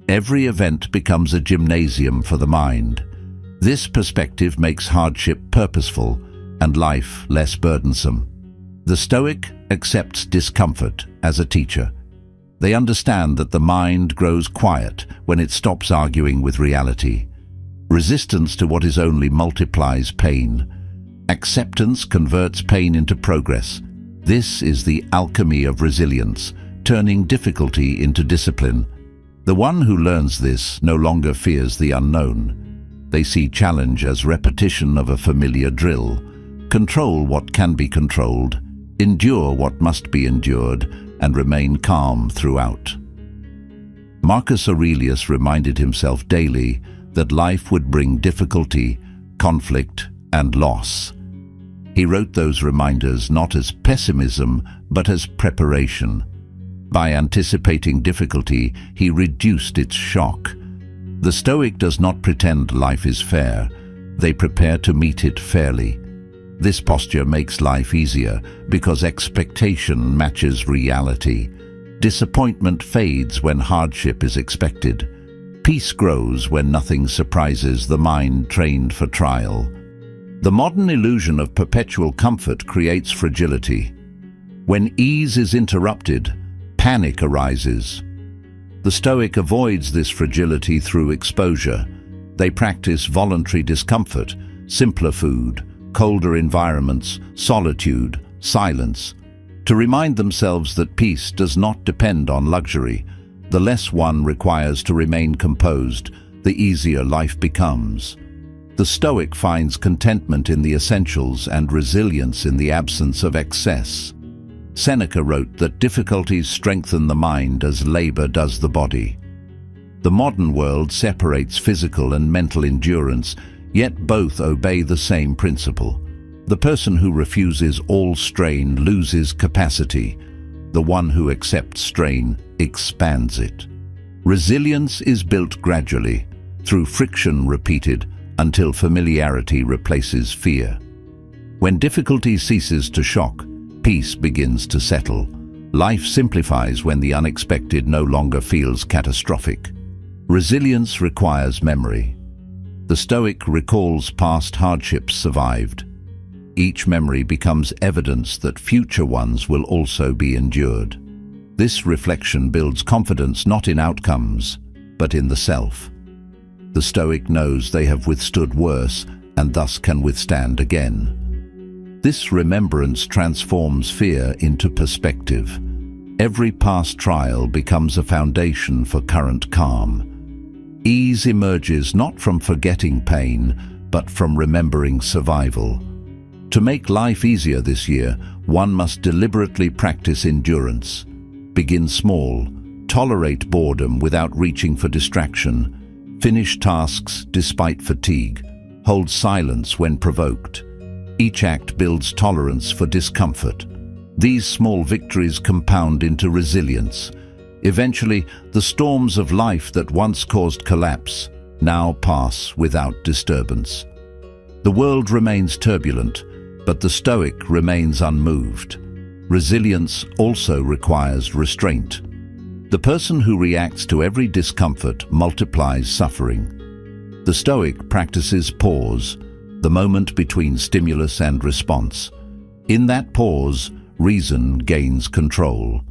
Every event becomes a gymnasium for the mind. This perspective makes hardship purposeful and life less burdensome. The Stoic accepts discomfort as a teacher. They understand that the mind grows quiet when it stops arguing with reality. Resistance to what is only multiplies pain. Acceptance converts pain into progress. This is the alchemy of resilience, turning difficulty into discipline. The one who learns this no longer fears the unknown. They see challenge as repetition of a familiar drill. Control what can be controlled, endure what must be endured, and remain calm throughout. Marcus Aurelius reminded himself daily that life would bring difficulty, conflict, and loss. He wrote those reminders not as pessimism, but as preparation. By anticipating difficulty, he reduced its shock. The Stoic does not pretend life is fair. They prepare to meet it fairly. This posture makes life easier because expectation matches reality. Disappointment fades when hardship is expected. Peace grows when nothing surprises the mind trained for trial. The modern illusion of perpetual comfort creates fragility. When ease is interrupted, panic arises. The Stoic avoids this fragility through exposure. They practice voluntary discomfort, simpler food, colder environments, solitude, silence, to remind themselves that peace does not depend on luxury. The less one requires to remain composed, the easier life becomes. The Stoic finds contentment in the essentials and resilience in the absence of excess. Seneca wrote that difficulties strengthen the mind as labor does the body. The modern world separates physical and mental endurance, yet both obey the same principle. The person who refuses all strain loses capacity. The one who accepts strain expands it. Resilience is built gradually, through friction repeated, until familiarity replaces fear. When difficulty ceases to shock, peace begins to settle. Life simplifies when the unexpected no longer feels catastrophic. Resilience requires memory. The Stoic recalls past hardships survived. Each memory becomes evidence that future ones will also be endured. This reflection builds confidence not in outcomes, but in the self. The Stoic knows they have withstood worse and thus can withstand again. This remembrance transforms fear into perspective. Every past trial becomes a foundation for current calm. Ease emerges not from forgetting pain, but from remembering survival. To make life easier this year, one must deliberately practice endurance. Begin small, tolerate boredom without reaching for distraction, finish tasks despite fatigue, hold silence when provoked. Each act builds tolerance for discomfort. These small victories compound into resilience. Eventually, the storms of life that once caused collapse now pass without disturbance. The world remains turbulent, but the Stoic remains unmoved. Resilience also requires restraint. The person who reacts to every discomfort multiplies suffering. The Stoic practices pause, the moment between stimulus and response. In that pause, reason gains control.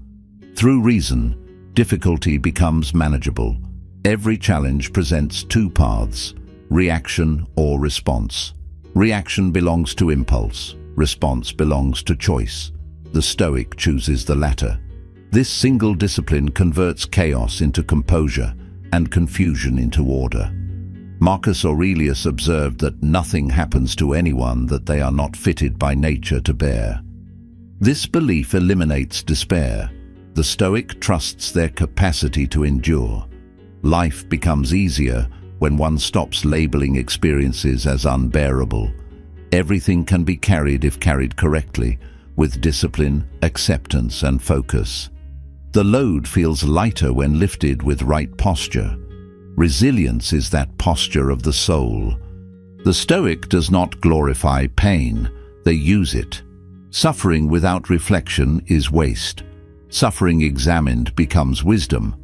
Through reason, difficulty becomes manageable. Every challenge presents two paths, reaction or response. Reaction belongs to impulse, response belongs to choice. The Stoic chooses the latter. This single discipline converts chaos into composure and confusion into order. Marcus Aurelius observed that nothing happens to anyone that they are not fitted by nature to bear. This belief eliminates despair. The Stoic trusts their capacity to endure. Life becomes easier when one stops labeling experiences as unbearable. Everything can be carried if carried correctly, with discipline, acceptance, and focus. The load feels lighter when lifted with right posture. Resilience is that posture of the soul. The Stoic does not glorify pain, they use it. Suffering without reflection is waste. Suffering examined becomes wisdom.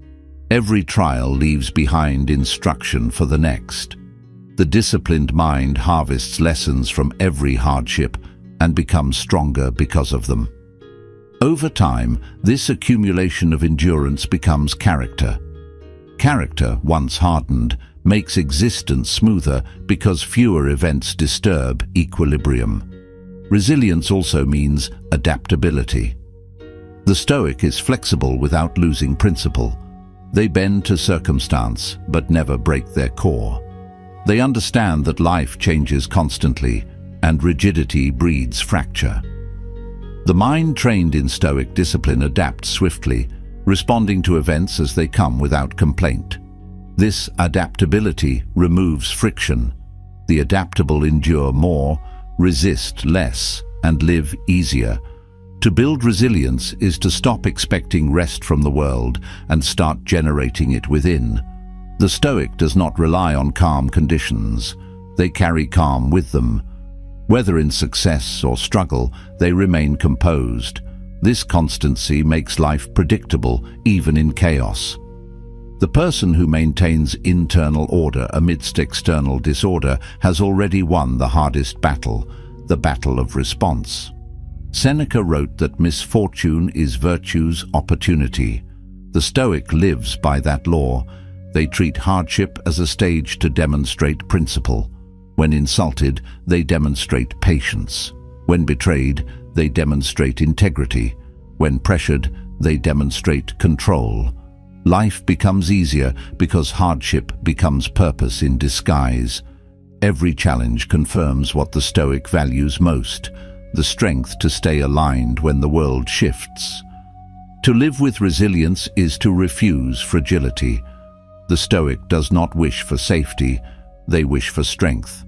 Every trial leaves behind instruction for the next. The disciplined mind harvests lessons from every hardship and becomes stronger because of them. Over time, this accumulation of endurance becomes character. Character, once hardened, makes existence smoother because fewer events disturb equilibrium. Resilience also means adaptability. The Stoic is flexible without losing principle. They bend to circumstance, but never break their core. They understand that life changes constantly, and rigidity breeds fracture. The mind trained in Stoic discipline adapts swiftly, responding to events as they come without complaint. This adaptability removes friction. The adaptable endure more, resist less, and live easier. To build resilience is to stop expecting rest from the world and start generating it within. The Stoic does not rely on calm conditions. They carry calm with them. Whether in success or struggle, they remain composed. This constancy makes life predictable, even in chaos. The person who maintains internal order amidst external disorder has already won the hardest battle, the battle of response. Seneca wrote that misfortune is virtue's opportunity. The Stoic lives by that law. They treat hardship as a stage to demonstrate principle. When insulted, they demonstrate patience. When betrayed, they demonstrate integrity. When pressured, they demonstrate control. Life becomes easier because hardship becomes purpose in disguise. Every challenge confirms what the Stoic values most: the strength to stay aligned when the world shifts. To live with resilience is to refuse fragility. The Stoic does not wish for safety, they wish for strength.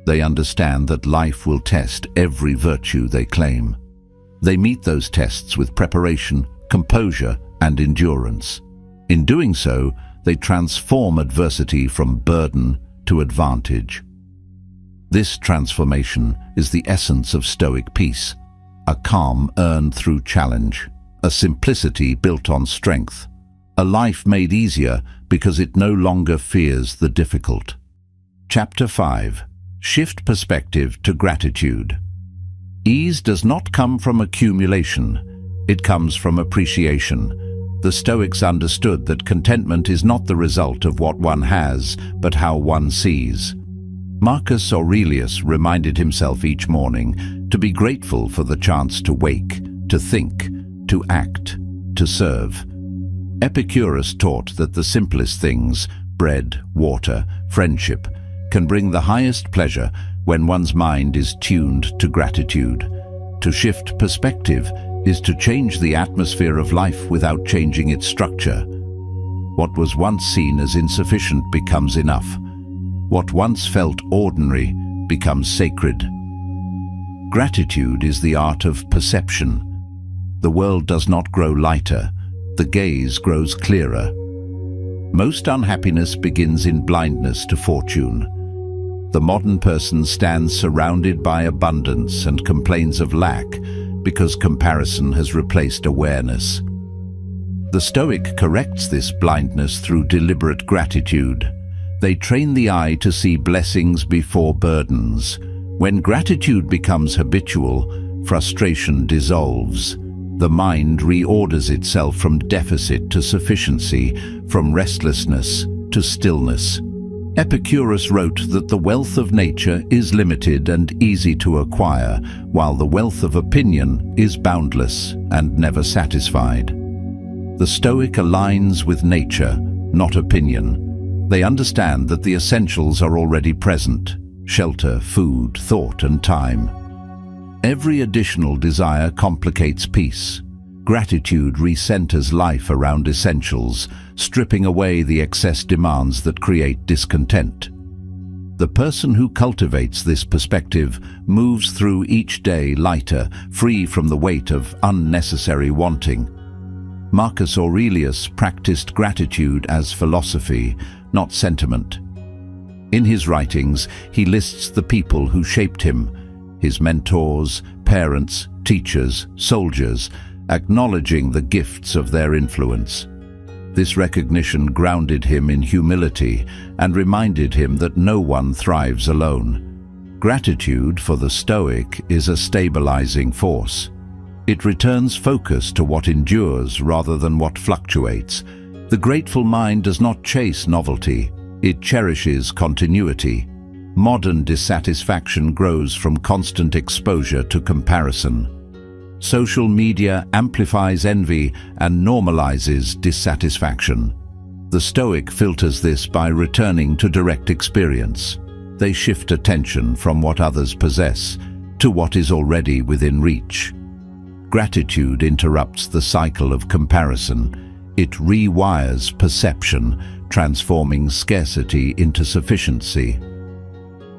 They understand that life will test every virtue they claim. They meet those tests with preparation, composure, and endurance. In doing so, they transform adversity from burden to advantage. This transformation is the essence of Stoic peace, a calm earned through challenge, a simplicity built on strength, a life made easier because it no longer fears the difficult. Chapter 5. Shift perspective to gratitude. Ease does not come from accumulation, it comes from appreciation. The Stoics understood that contentment is not the result of what one has, but how one sees. Marcus Aurelius reminded himself each morning to be grateful for the chance to wake, to think, to act, to serve. Epicurus taught that the simplest things, bread, water, friendship, can bring the highest pleasure when one's mind is tuned to gratitude. To shift perspective is to change the atmosphere of life without changing its structure. What was once seen as insufficient becomes enough. What once felt ordinary becomes sacred. Gratitude is the art of perception. The world does not grow lighter, the gaze grows clearer. Most unhappiness begins in blindness to fortune. The modern person stands surrounded by abundance and complains of lack because comparison has replaced awareness. The Stoic corrects this blindness through deliberate gratitude. They train the eye to see blessings before burdens. When gratitude becomes habitual, frustration dissolves. The mind reorders itself from deficit to sufficiency, from restlessness to stillness. Epicurus wrote that the wealth of nature is limited and easy to acquire, while the wealth of opinion is boundless and never satisfied. The Stoic aligns with nature, not opinion. They understand that the essentials are already present: shelter, food, thought, and time. Every additional desire complicates peace. Gratitude recenters life around essentials, stripping away the excess demands that create discontent. The person who cultivates this perspective moves through each day lighter, free from the weight of unnecessary wanting. Marcus Aurelius practiced gratitude as philosophy, not sentiment. In his writings, he lists the people who shaped him: his mentors, parents, teachers, soldiers, acknowledging the gifts of their influence. This recognition grounded him in humility and reminded him that no one thrives alone. Gratitude, for the Stoic, is a stabilizing force. It returns focus to what endures rather than what fluctuates. The grateful mind does not chase novelty, it cherishes continuity. Modern dissatisfaction grows from constant exposure to comparison. Social media amplifies envy and normalizes dissatisfaction. The Stoic filters this by returning to direct experience. They shift attention from what others possess to what is already within reach. Gratitude interrupts the cycle of comparison. It rewires perception, transforming scarcity into sufficiency.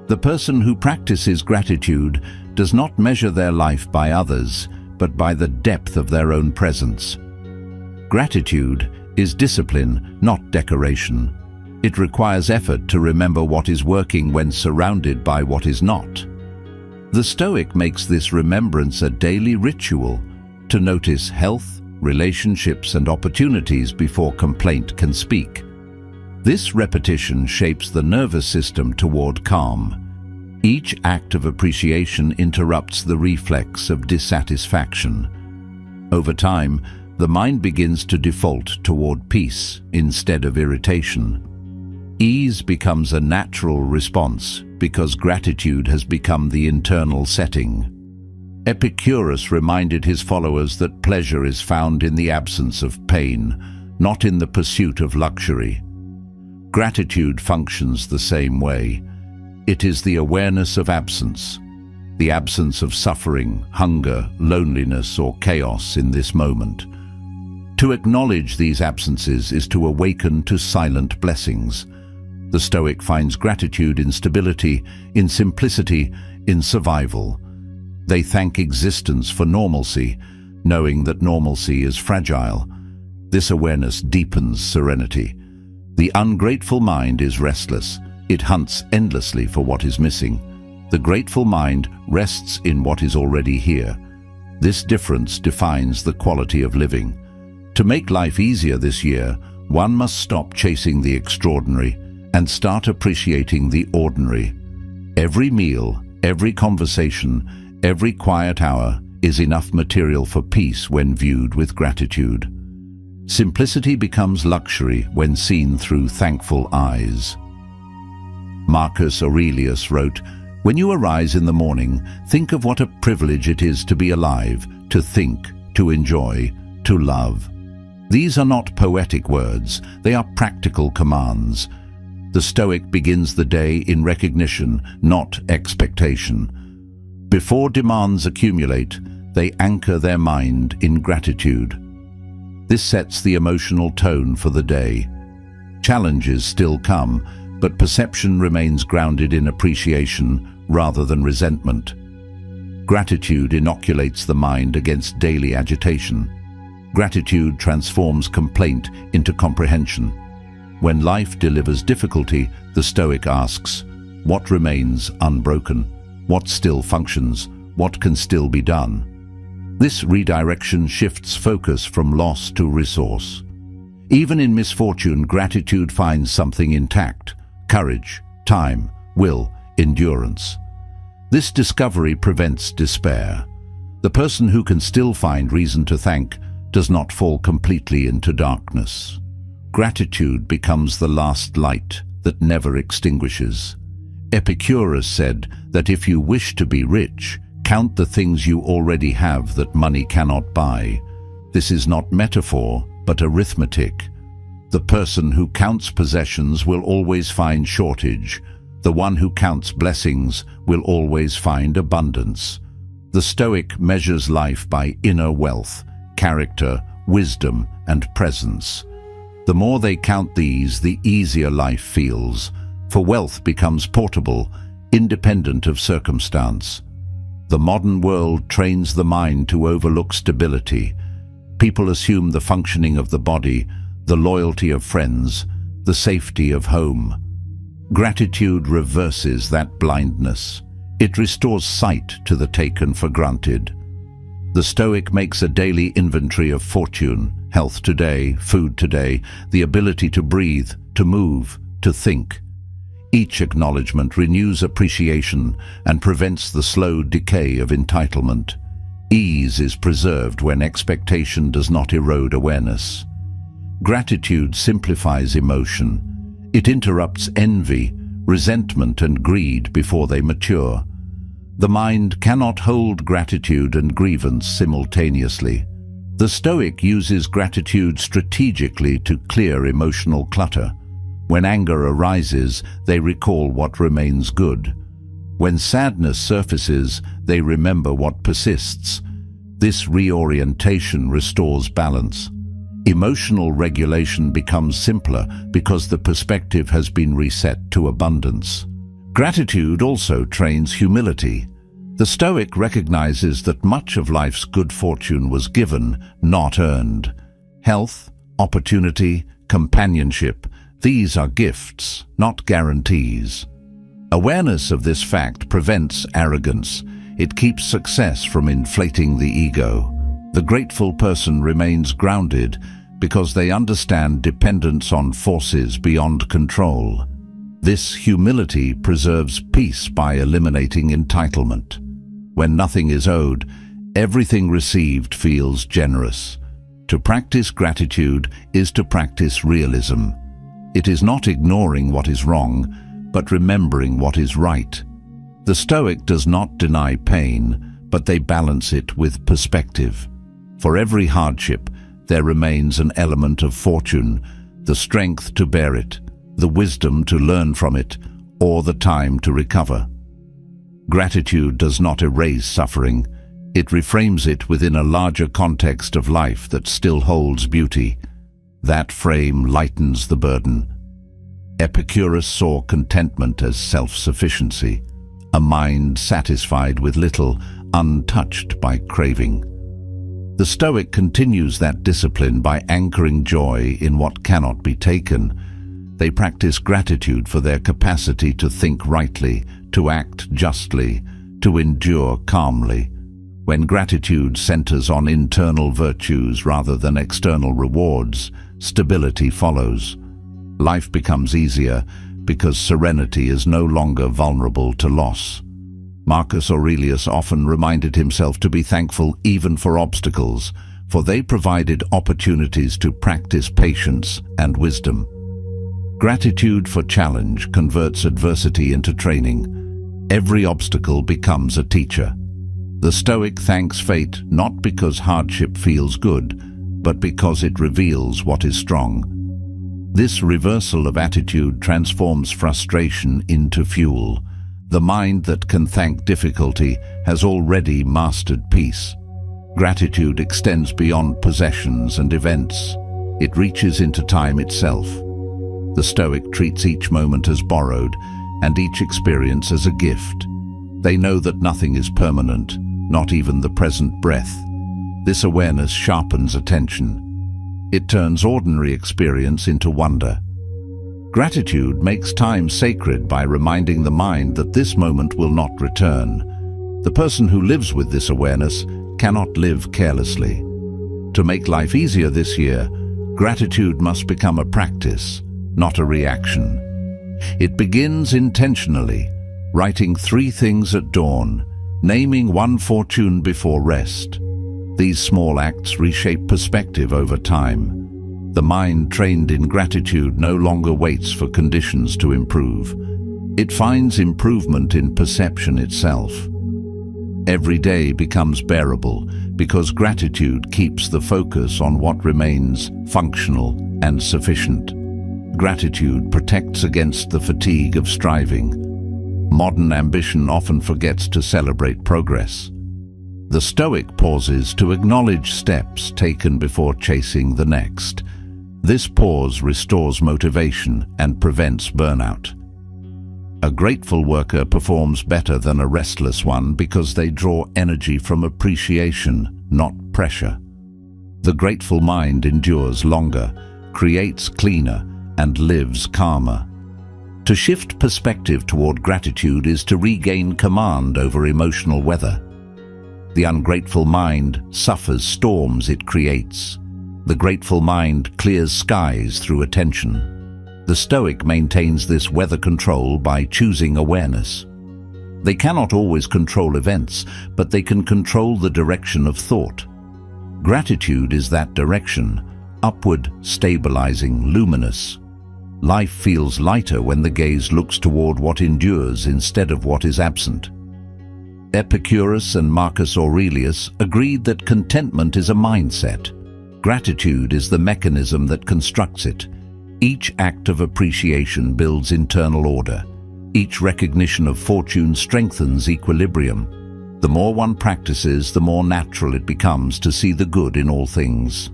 The person who practices gratitude does not measure their life by others, but by the depth of their own presence. Gratitude is discipline, not decoration. It requires effort to remember what is working when surrounded by what is not. The Stoic makes this remembrance a daily ritual, to notice health, relationships, and opportunities before complaint can speak. This repetition shapes the nervous system toward calm. Each act of appreciation interrupts the reflex of dissatisfaction. Over time, the mind begins to default toward peace instead of irritation. Ease becomes a natural response because gratitude has become the internal setting. Epicurus reminded his followers that pleasure is found in the absence of pain, not in the pursuit of luxury. Gratitude functions the same way. It is the awareness of absence, the absence of suffering, hunger, loneliness, or chaos in this moment. To acknowledge these absences is to awaken to silent blessings. The Stoic finds gratitude in stability, in simplicity, in survival. They thank existence for normalcy, knowing that normalcy is fragile. This awareness deepens serenity. The ungrateful mind is restless. It hunts endlessly for what is missing. The grateful mind rests in what is already here. This difference defines the quality of living. To make life easier this year, one must stop chasing the extraordinary and start appreciating the ordinary. Every meal, every conversation, every quiet hour is enough material for peace when viewed with gratitude. Simplicity becomes luxury when seen through thankful eyes. Marcus Aurelius wrote, "When you arise in the morning, think of what a privilege it is to be alive, to think, to enjoy, to love." These are not poetic words, they are practical commands. The Stoic begins the day in recognition, not expectation. Before demands accumulate, they anchor their mind in gratitude. This sets the emotional tone for the day. Challenges still come, but perception remains grounded in appreciation rather than resentment. Gratitude inoculates the mind against daily agitation. Gratitude transforms complaint into comprehension. When life delivers difficulty, the Stoic asks, what remains unbroken? What still functions? What can still be done? This redirection shifts focus from loss to resource. Even in misfortune, gratitude finds something intact: courage, time, will, endurance. This discovery prevents despair. The person who can still find reason to thank does not fall completely into darkness. Gratitude becomes the last light that never extinguishes. Epicurus said that if you wish to be rich, count the things you already have that money cannot buy. This is not metaphor, but arithmetic. The person who counts possessions will always find shortage. The one who counts blessings will always find abundance. The Stoic measures life by inner wealth, character, wisdom, and presence. The more they count these, the easier life feels, for wealth becomes portable, independent of circumstance. The modern world trains the mind to overlook stability. People assume the functioning of the body, the loyalty of friends, the safety of home. Gratitude reverses that blindness. It restores sight to the taken for granted. The Stoic makes a daily inventory of fortune, health today, food today, the ability to breathe, to move, to think. Each acknowledgement renews appreciation and prevents the slow decay of entitlement. Ease is preserved when expectation does not erode awareness. Gratitude simplifies emotion. It interrupts envy, resentment and greed before they mature. The mind cannot hold gratitude and grievance simultaneously. The Stoic uses gratitude strategically to clear emotional clutter. When anger arises, they recall what remains good. When sadness surfaces, they remember what persists. This reorientation restores balance. Emotional regulation becomes simpler because the perspective has been reset to abundance. Gratitude also trains humility. The Stoic recognizes that much of life's good fortune was given, not earned. Health, opportunity, companionship, these are gifts, not guarantees. Awareness of this fact prevents arrogance. It keeps success from inflating the ego. The grateful person remains grounded because they understand dependence on forces beyond control. This humility preserves peace by eliminating entitlement. When nothing is owed, everything received feels generous. To practice gratitude is to practice realism. It is not ignoring what is wrong, but remembering what is right. The Stoic does not deny pain, but they balance it with perspective. For every hardship, there remains an element of fortune, the strength to bear it, the wisdom to learn from it, or the time to recover. Gratitude does not erase suffering. It reframes it within a larger context of life that still holds beauty. That frame lightens the burden. Epicurus saw contentment as self-sufficiency, a mind satisfied with little, untouched by craving. The Stoic continues that discipline by anchoring joy in what cannot be taken. They practice gratitude for their capacity to think rightly, to act justly, to endure calmly. When gratitude centers on internal virtues rather than external rewards, stability follows. Life becomes easier because serenity is no longer vulnerable to loss. Marcus Aurelius often reminded himself to be thankful even for obstacles, for they provided opportunities to practice patience and wisdom. Gratitude for challenge converts adversity into training. Every obstacle becomes a teacher. The Stoic thanks fate not because hardship feels good, but because it reveals what is strong. This reversal of attitude transforms frustration into fuel. The mind that can thank difficulty has already mastered peace. Gratitude extends beyond possessions and events. It reaches into time itself. The Stoic treats each moment as borrowed and each experience as a gift. They know that nothing is permanent, not even the present breath. This awareness sharpens attention. It turns ordinary experience into wonder. Gratitude makes time sacred by reminding the mind that this moment will not return. The person who lives with this awareness cannot live carelessly. To make life easier this year, gratitude must become a practice, not a reaction. It begins intentionally, writing 3 things at dawn, naming one fortune before rest. These small acts reshape perspective over time. The mind trained in gratitude no longer waits for conditions to improve. It finds improvement in perception itself. Every day becomes bearable because gratitude keeps the focus on what remains functional and sufficient. Gratitude protects against the fatigue of striving. Modern ambition often forgets to celebrate progress. The Stoic pauses to acknowledge steps taken before chasing the next. This pause restores motivation and prevents burnout. A grateful worker performs better than a restless one because they draw energy from appreciation, not pressure. The grateful mind endures longer, creates cleaner, and lives calmer. To shift perspective toward gratitude is to regain command over emotional weather. The ungrateful mind suffers storms it creates. The grateful mind clears skies through attention. The Stoic maintains this weather control by choosing awareness. They cannot always control events, but they can control the direction of thought. Gratitude is that direction, upward, stabilizing, luminous. Life feels lighter when the gaze looks toward what endures instead of what is absent. Epicurus and Marcus Aurelius agreed that contentment is a mindset. Gratitude is the mechanism that constructs it. Each act of appreciation builds internal order. Each recognition of fortune strengthens equilibrium. The more one practices, the more natural it becomes to see the good in all things.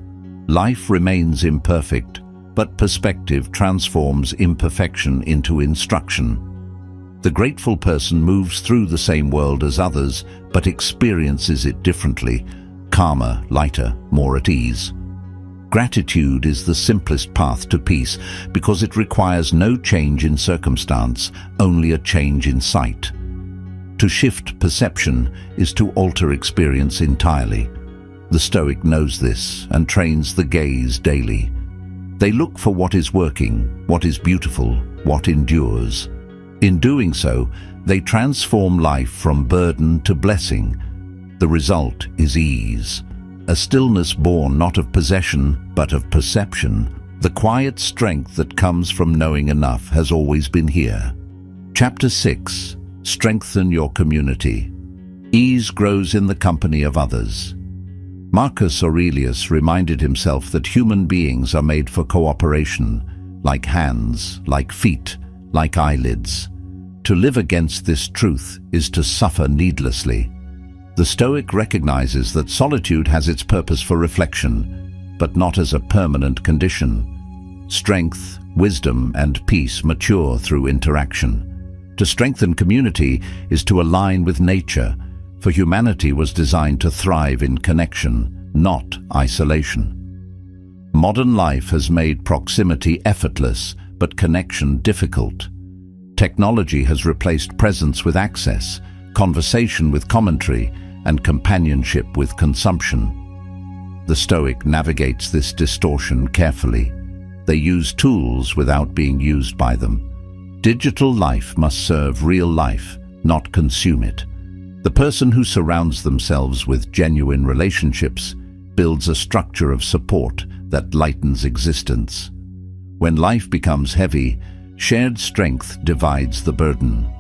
Life remains imperfect, but perspective transforms imperfection into instruction. The grateful person moves through the same world as others, but experiences it differently, calmer, lighter, more at ease. Gratitude is the simplest path to peace because it requires no change in circumstance, only a change in sight. To shift perception is to alter experience entirely. The Stoic knows this and trains the gaze daily. They look for what is working, what is beautiful, what endures. In doing so, they transform life from burden to blessing. The result is ease. A stillness born not of possession, but of perception. The quiet strength that comes from knowing enough has always been here. Chapter 6. Strengthen your community. Ease grows in the company of others. Marcus Aurelius reminded himself that human beings are made for cooperation, like hands, like feet, like eyelids. To live against this truth is to suffer needlessly. The Stoic recognizes that solitude has its purpose for reflection, but not as a permanent condition. Strength, wisdom, and peace mature through interaction. To strengthen community is to align with nature, for humanity was designed to thrive in connection, not isolation. Modern life has made proximity effortless, but connection difficult. Technology has replaced presence with access, conversation with commentary, and companionship with consumption. The Stoic navigates this distortion carefully. They use tools without being used by them. Digital life must serve real life, not consume it. The person who surrounds themselves with genuine relationships builds a structure of support that lightens existence. When life becomes heavy, shared strength divides the burden.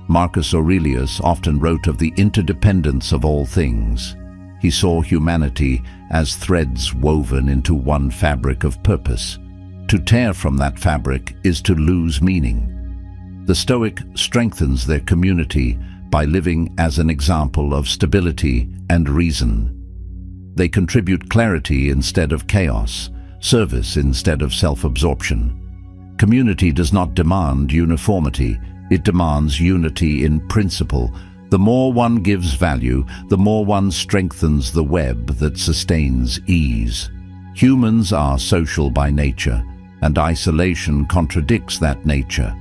Marcus Aurelius often wrote of the interdependence of all things. He saw humanity as threads woven into one fabric of purpose. To tear from that fabric is to lose meaning. The Stoic strengthens their community by living as an example of stability and reason. They contribute clarity instead of chaos, service instead of self-absorption. Community does not demand uniformity, it demands unity in principle. The more one gives value, the more one strengthens the web that sustains ease. Humans are social by nature, and isolation contradicts that nature.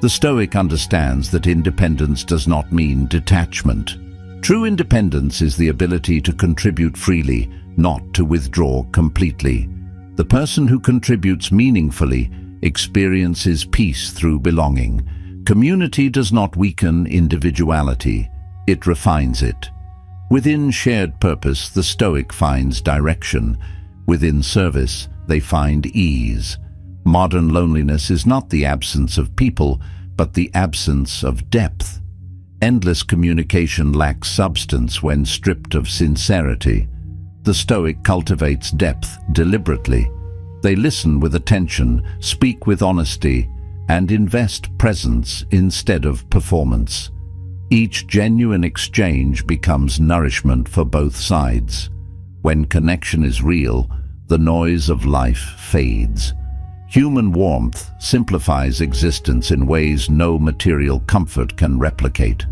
The Stoic understands that independence does not mean detachment. True independence is the ability to contribute freely, not to withdraw completely. The person who contributes meaningfully experiences peace through belonging. Community does not weaken individuality, it refines it. Within shared purpose, the Stoic finds direction. Within service, they find ease. Modern loneliness is not the absence of people, but the absence of depth. Endless communication lacks substance when stripped of sincerity. The Stoic cultivates depth deliberately. They listen with attention, speak with honesty, and invest presence instead of performance. Each genuine exchange becomes nourishment for both sides. When connection is real, the noise of life fades. Human warmth simplifies existence in ways no material comfort can replicate.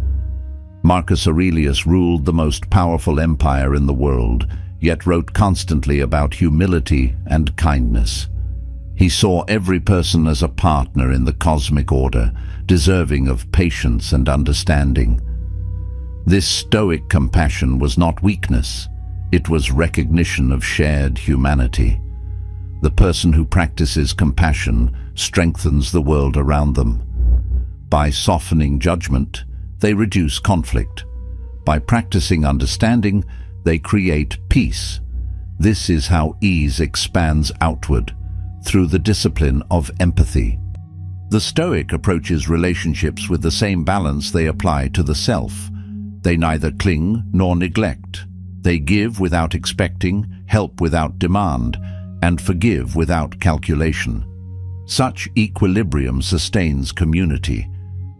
Marcus Aurelius ruled the most powerful empire in the world, yet wrote constantly about humility and kindness. He saw every person as a partner in the cosmic order, deserving of patience and understanding. This Stoic compassion was not weakness, it was recognition of shared humanity. The person who practices compassion strengthens the world around them. By softening judgment, they reduce conflict. By practicing understanding, they create peace. This is how ease expands outward, through the discipline of empathy. The Stoic approaches relationships with the same balance they apply to the self. They neither cling nor neglect. They give without expecting, help without demand, and forgive without calculation. Such equilibrium sustains community.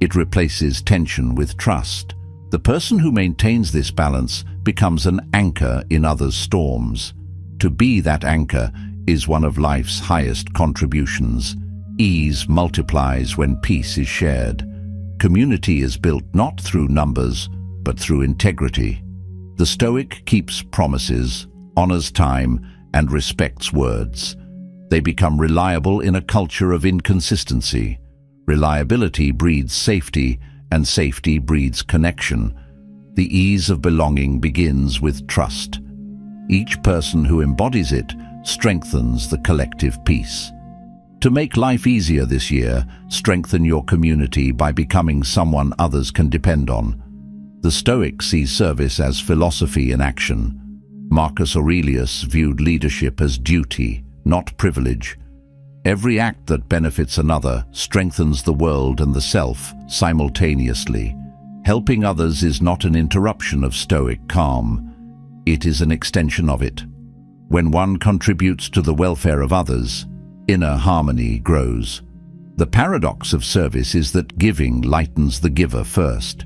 It replaces tension with trust. The person who maintains this balance becomes an anchor in others' storms. To be that anchor is one of life's highest contributions. Ease multiplies when peace is shared. Community is built not through numbers, but through integrity. The Stoic keeps promises, honors time, and respects words. They become reliable in a culture of inconsistency. Reliability breeds safety, and safety breeds connection. The ease of belonging begins with trust. Each person who embodies it strengthens the collective peace. To make life easier this year, strengthen your community by becoming someone others can depend on. The Stoic see service as philosophy in action. Marcus Aurelius viewed leadership as duty, not privilege. Every act that benefits another strengthens the world and the self simultaneously. Helping others is not an interruption of Stoic calm. It is an extension of it. When one contributes to the welfare of others, inner harmony grows. The paradox of service is that giving lightens the giver first.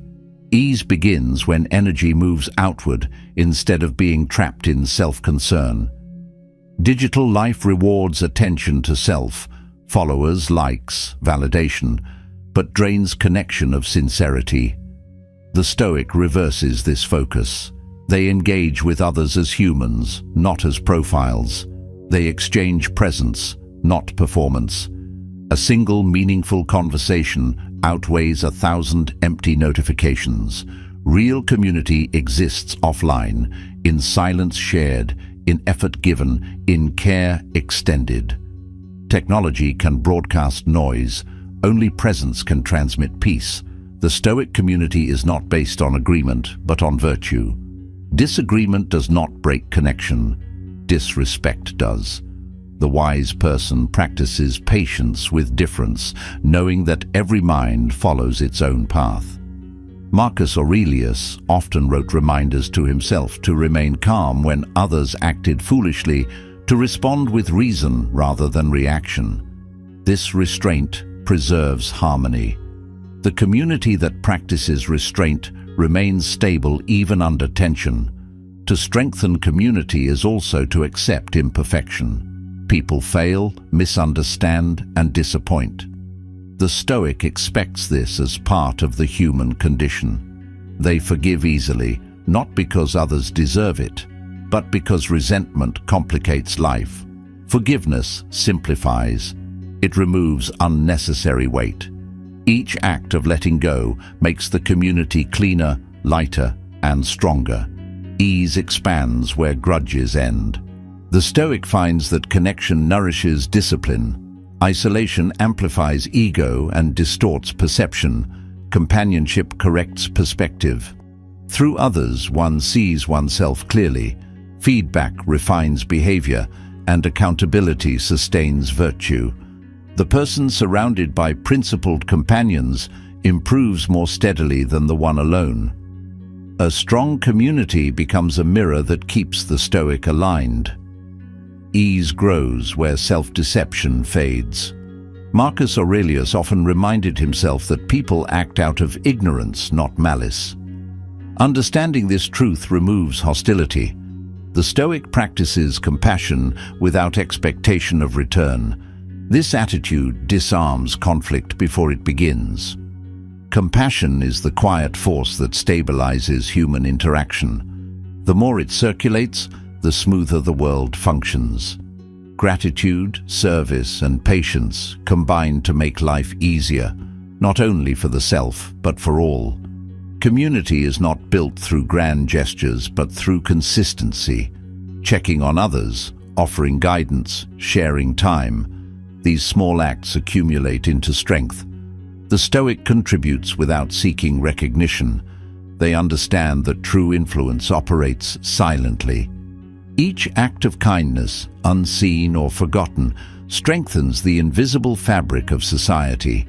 Ease begins when energy moves outward instead of being trapped in self-concern. Digital life rewards attention to self, followers, likes, validation, but drains connection of sincerity. The Stoic reverses this focus. They engage with others as humans, not as profiles. They exchange presence, not performance. A single meaningful conversation outweighs 1,000 empty notifications. Real community exists offline, in silence shared, in effort given, in care extended. Technology can broadcast noise. Only presence can transmit peace. The Stoic community is not based on agreement, but on virtue. Disagreement does not break connection. Disrespect does. The wise person practices patience with difference, knowing that every mind follows its own path. Marcus Aurelius often wrote reminders to himself to remain calm when others acted foolishly, to respond with reason rather than reaction. This restraint preserves harmony. The community that practices restraint remains stable even under tension. To strengthen community is also to accept imperfection. People fail, misunderstand, and disappoint. The Stoic expects this as part of the human condition. They forgive easily, not because others deserve it, but because resentment complicates life. Forgiveness simplifies. It removes unnecessary weight. Each act of letting go makes the community cleaner, lighter, and stronger. Ease expands where grudges end. The Stoic finds that connection nourishes discipline. Isolation amplifies ego and distorts perception. Companionship corrects perspective. Through others, one sees oneself clearly. Feedback refines behavior, and accountability sustains virtue. The person surrounded by principled companions improves more steadily than the one alone. A strong community becomes a mirror that keeps the Stoic aligned. Ease grows where self-deception fades. Marcus Aurelius often reminded himself that people act out of ignorance, not malice. Understanding this truth removes hostility. The Stoic practices compassion without expectation of return. This attitude disarms conflict before it begins. Compassion is the quiet force that stabilizes human interaction. The more it circulates, the smoother the world functions. Gratitude, service, and patience combine to make life easier, not only for the self, but for all. Community is not built through grand gestures, but through consistency. Checking on others, offering guidance, sharing time. These small acts accumulate into strength. The Stoic contributes without seeking recognition. They understand that true influence operates silently. Each act of kindness, unseen or forgotten, strengthens the invisible fabric of society.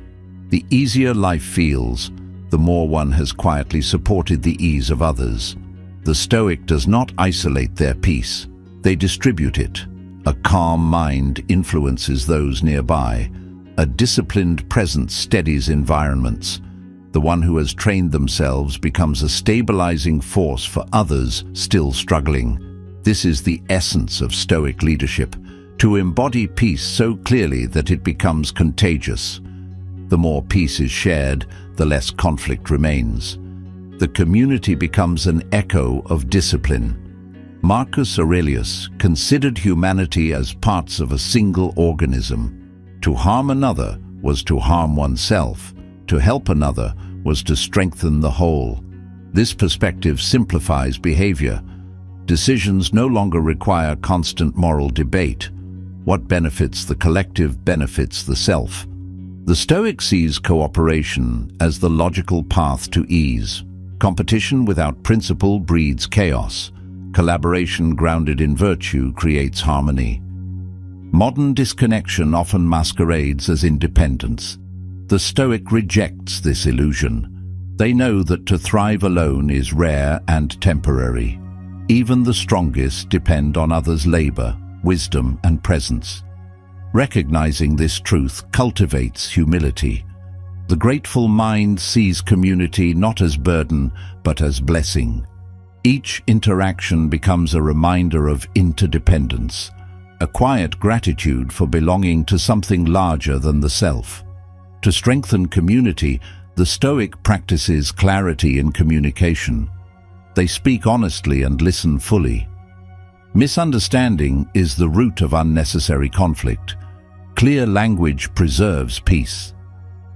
The easier life feels, the more one has quietly supported the ease of others. The Stoic does not isolate their peace. They distribute it. A calm mind influences those nearby. A disciplined presence steadies environments. The one who has trained themselves becomes a stabilizing force for others still struggling. This is the essence of Stoic leadership, to embody peace so clearly that it becomes contagious. The more peace is shared, the less conflict remains. The community becomes an echo of discipline. Marcus Aurelius considered humanity as parts of a single organism. To harm another was to harm oneself. To help another was to strengthen the whole. This perspective simplifies behavior. Decisions no longer require constant moral debate. What benefits the collective benefits the self. The Stoic sees cooperation as the logical path to ease. Competition without principle breeds chaos. Collaboration grounded in virtue creates harmony. Modern disconnection often masquerades as independence. The Stoic rejects this illusion. They know that to thrive alone is rare and temporary. Even the strongest depend on others' labor, wisdom, and presence. Recognizing this truth cultivates humility. The grateful mind sees community not as burden, but as blessing. Each interaction becomes a reminder of interdependence, a quiet gratitude for belonging to something larger than the self. To strengthen community, the Stoic practices clarity in communication. They speak honestly and listen fully. Misunderstanding is the root of unnecessary conflict. Clear language preserves peace.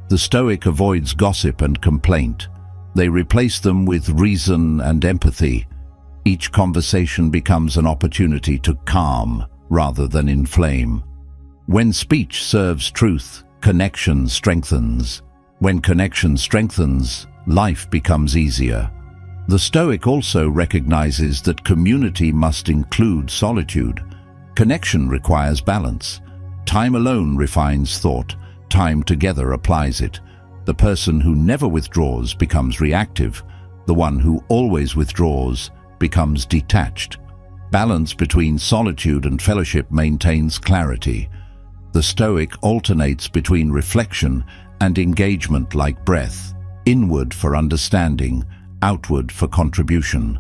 The Stoic avoids gossip and complaint. They replace them with reason and empathy. Each conversation becomes an opportunity to calm rather than inflame. When speech serves truth, connection strengthens. When connection strengthens, life becomes easier. The Stoic also recognizes that community must include solitude. Connection requires balance. Time alone refines thought. Time together applies it. The person who never withdraws becomes reactive. The one who always withdraws becomes detached. Balance between solitude and fellowship maintains clarity. The Stoic alternates between reflection and engagement like breath, inward for understanding, outward for contribution.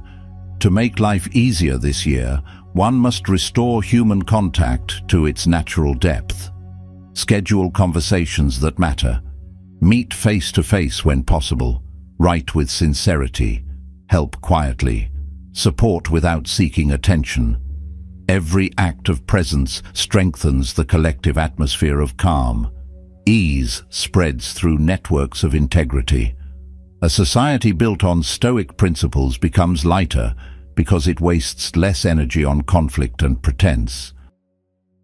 To make life easier this year, one must restore human contact to its natural depth. Schedule conversations that matter. Meet face to face when possible. Write with sincerity. Help quietly. Support without seeking attention. Every act of presence strengthens the collective atmosphere of calm. Ease spreads through networks of integrity. A society built on Stoic principles becomes lighter because it wastes less energy on conflict and pretense.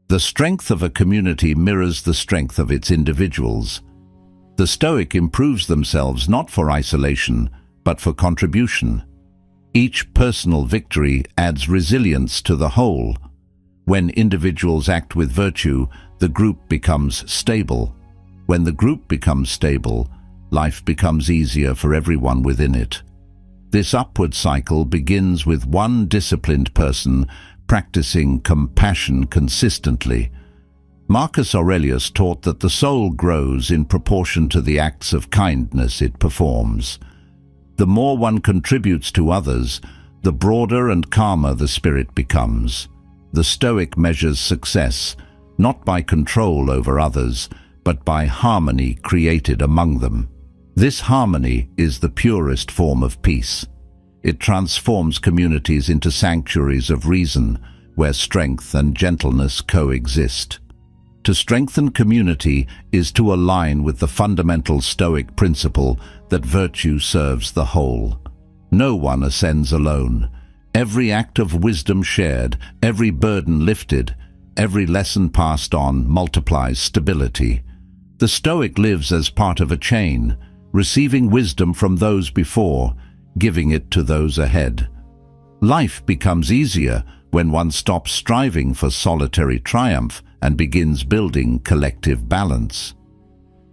The strength of a community mirrors the strength of its individuals. The Stoic improves themselves not for isolation, but for contribution. Each personal victory adds resilience to the whole. When individuals act with virtue, the group becomes stable. When the group becomes stable, life becomes easier for everyone within it. This upward cycle begins with one disciplined person practicing compassion consistently. Marcus Aurelius taught that the soul grows in proportion to the acts of kindness it performs. The more one contributes to others, the broader and calmer the spirit becomes. The Stoic measures success, not by control over others, but by harmony created among them. This harmony is the purest form of peace. It transforms communities into sanctuaries of reason, where strength and gentleness coexist. To strengthen community is to align with the fundamental Stoic principle that virtue serves the whole. No one ascends alone. Every act of wisdom shared, every burden lifted, every lesson passed on multiplies stability. The Stoic lives as part of a chain, receiving wisdom from those before, giving it to those ahead. Life becomes easier when one stops striving for solitary triumph and begins building collective balance.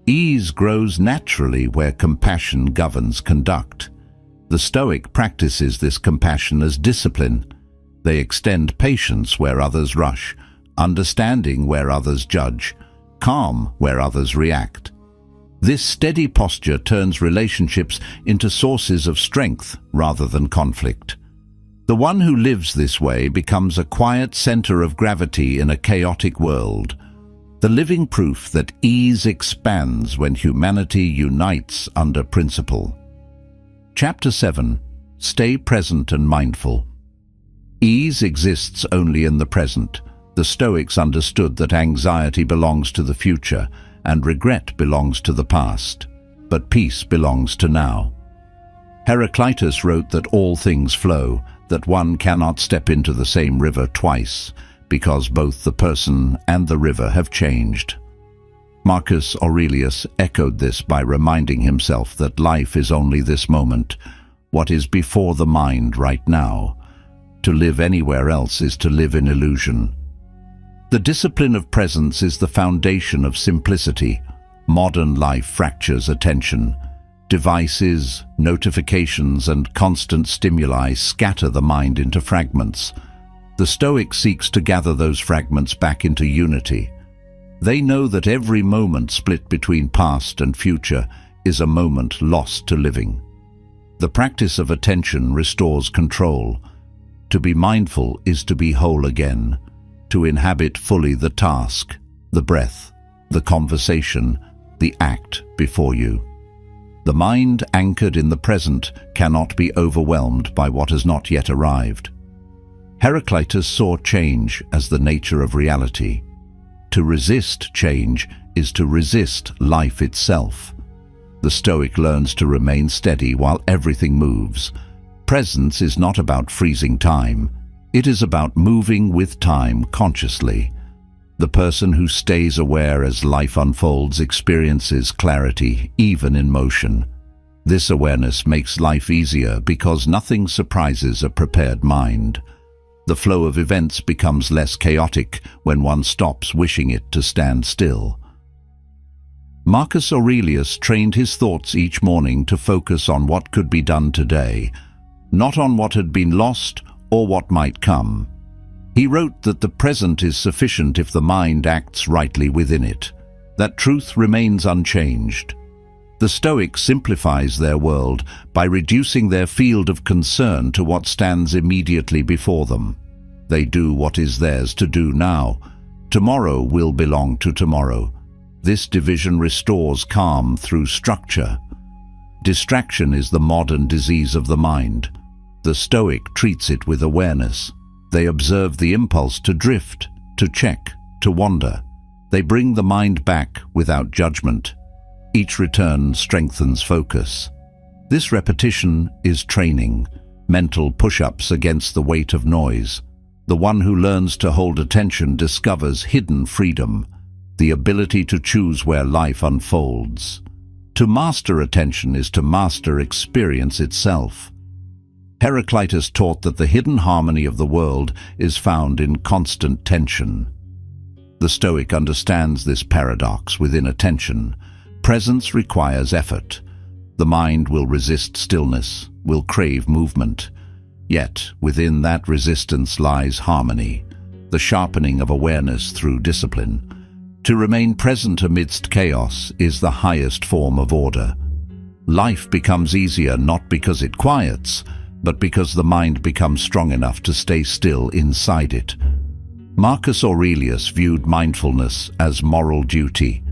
Ease grows naturally where compassion governs conduct. The Stoic practices this compassion as discipline. They extend patience where others rush, understanding where others judge, calm where others react. This steady posture turns relationships into sources of strength rather than conflict. The one who lives this way becomes a quiet center of gravity in a chaotic world, the living proof that ease expands when humanity unites under principle. Chapter 7. Stay present and mindful. Ease exists only in the present. The Stoics understood that anxiety belongs to the future and regret belongs to the past, but peace belongs to now. Heraclitus wrote that all things flow, that one cannot step into the same river twice, because both the person and the river have changed. Marcus Aurelius echoed this by reminding himself that life is only this moment, what is before the mind right now. To live anywhere else is to live in illusion. The discipline of presence is the foundation of simplicity. Modern life fractures attention. Devices, notifications, and constant stimuli scatter the mind into fragments. The Stoic seeks to gather those fragments back into unity. They know that every moment split between past and future is a moment lost to living. The practice of attention restores control. To be mindful is to be whole again, to inhabit fully the task, the breath, the conversation, the act before you. The mind anchored in the present cannot be overwhelmed by what has not yet arrived. Heraclitus saw change as the nature of reality. To resist change is to resist life itself. The Stoic learns to remain steady while everything moves. Presence is not about freezing time. It is about moving with time consciously. The person who stays aware as life unfolds experiences clarity, even in motion. This awareness makes life easier because nothing surprises a prepared mind. The flow of events becomes less chaotic when one stops wishing it to stand still. Marcus Aurelius trained his thoughts each morning to focus on what could be done today, not on what had been lost or what might come. He wrote that the present is sufficient if the mind acts rightly within it. That truth remains unchanged. The Stoic simplifies their world by reducing their field of concern to what stands immediately before them. They do what is theirs to do now. Tomorrow will belong to tomorrow. This division restores calm through structure. Distraction is the modern disease of the mind. The Stoic treats it with awareness. They observe the impulse to drift, to check, to wander. They bring the mind back without judgment. Each return strengthens focus. This repetition is training, mental push-ups against the weight of noise. The one who learns to hold attention discovers hidden freedom, the ability to choose where life unfolds. To master attention is to master experience itself. Heraclitus taught that the hidden harmony of the world is found in constant tension. The Stoic understands this paradox within attention. Presence requires effort. The mind will resist stillness, will crave movement. Yet, within that resistance lies harmony, the sharpening of awareness through discipline. To remain present amidst chaos is the highest form of order. Life becomes easier not because it quiets, but because the mind becomes strong enough to stay still inside it. Marcus Aurelius viewed mindfulness as moral duty.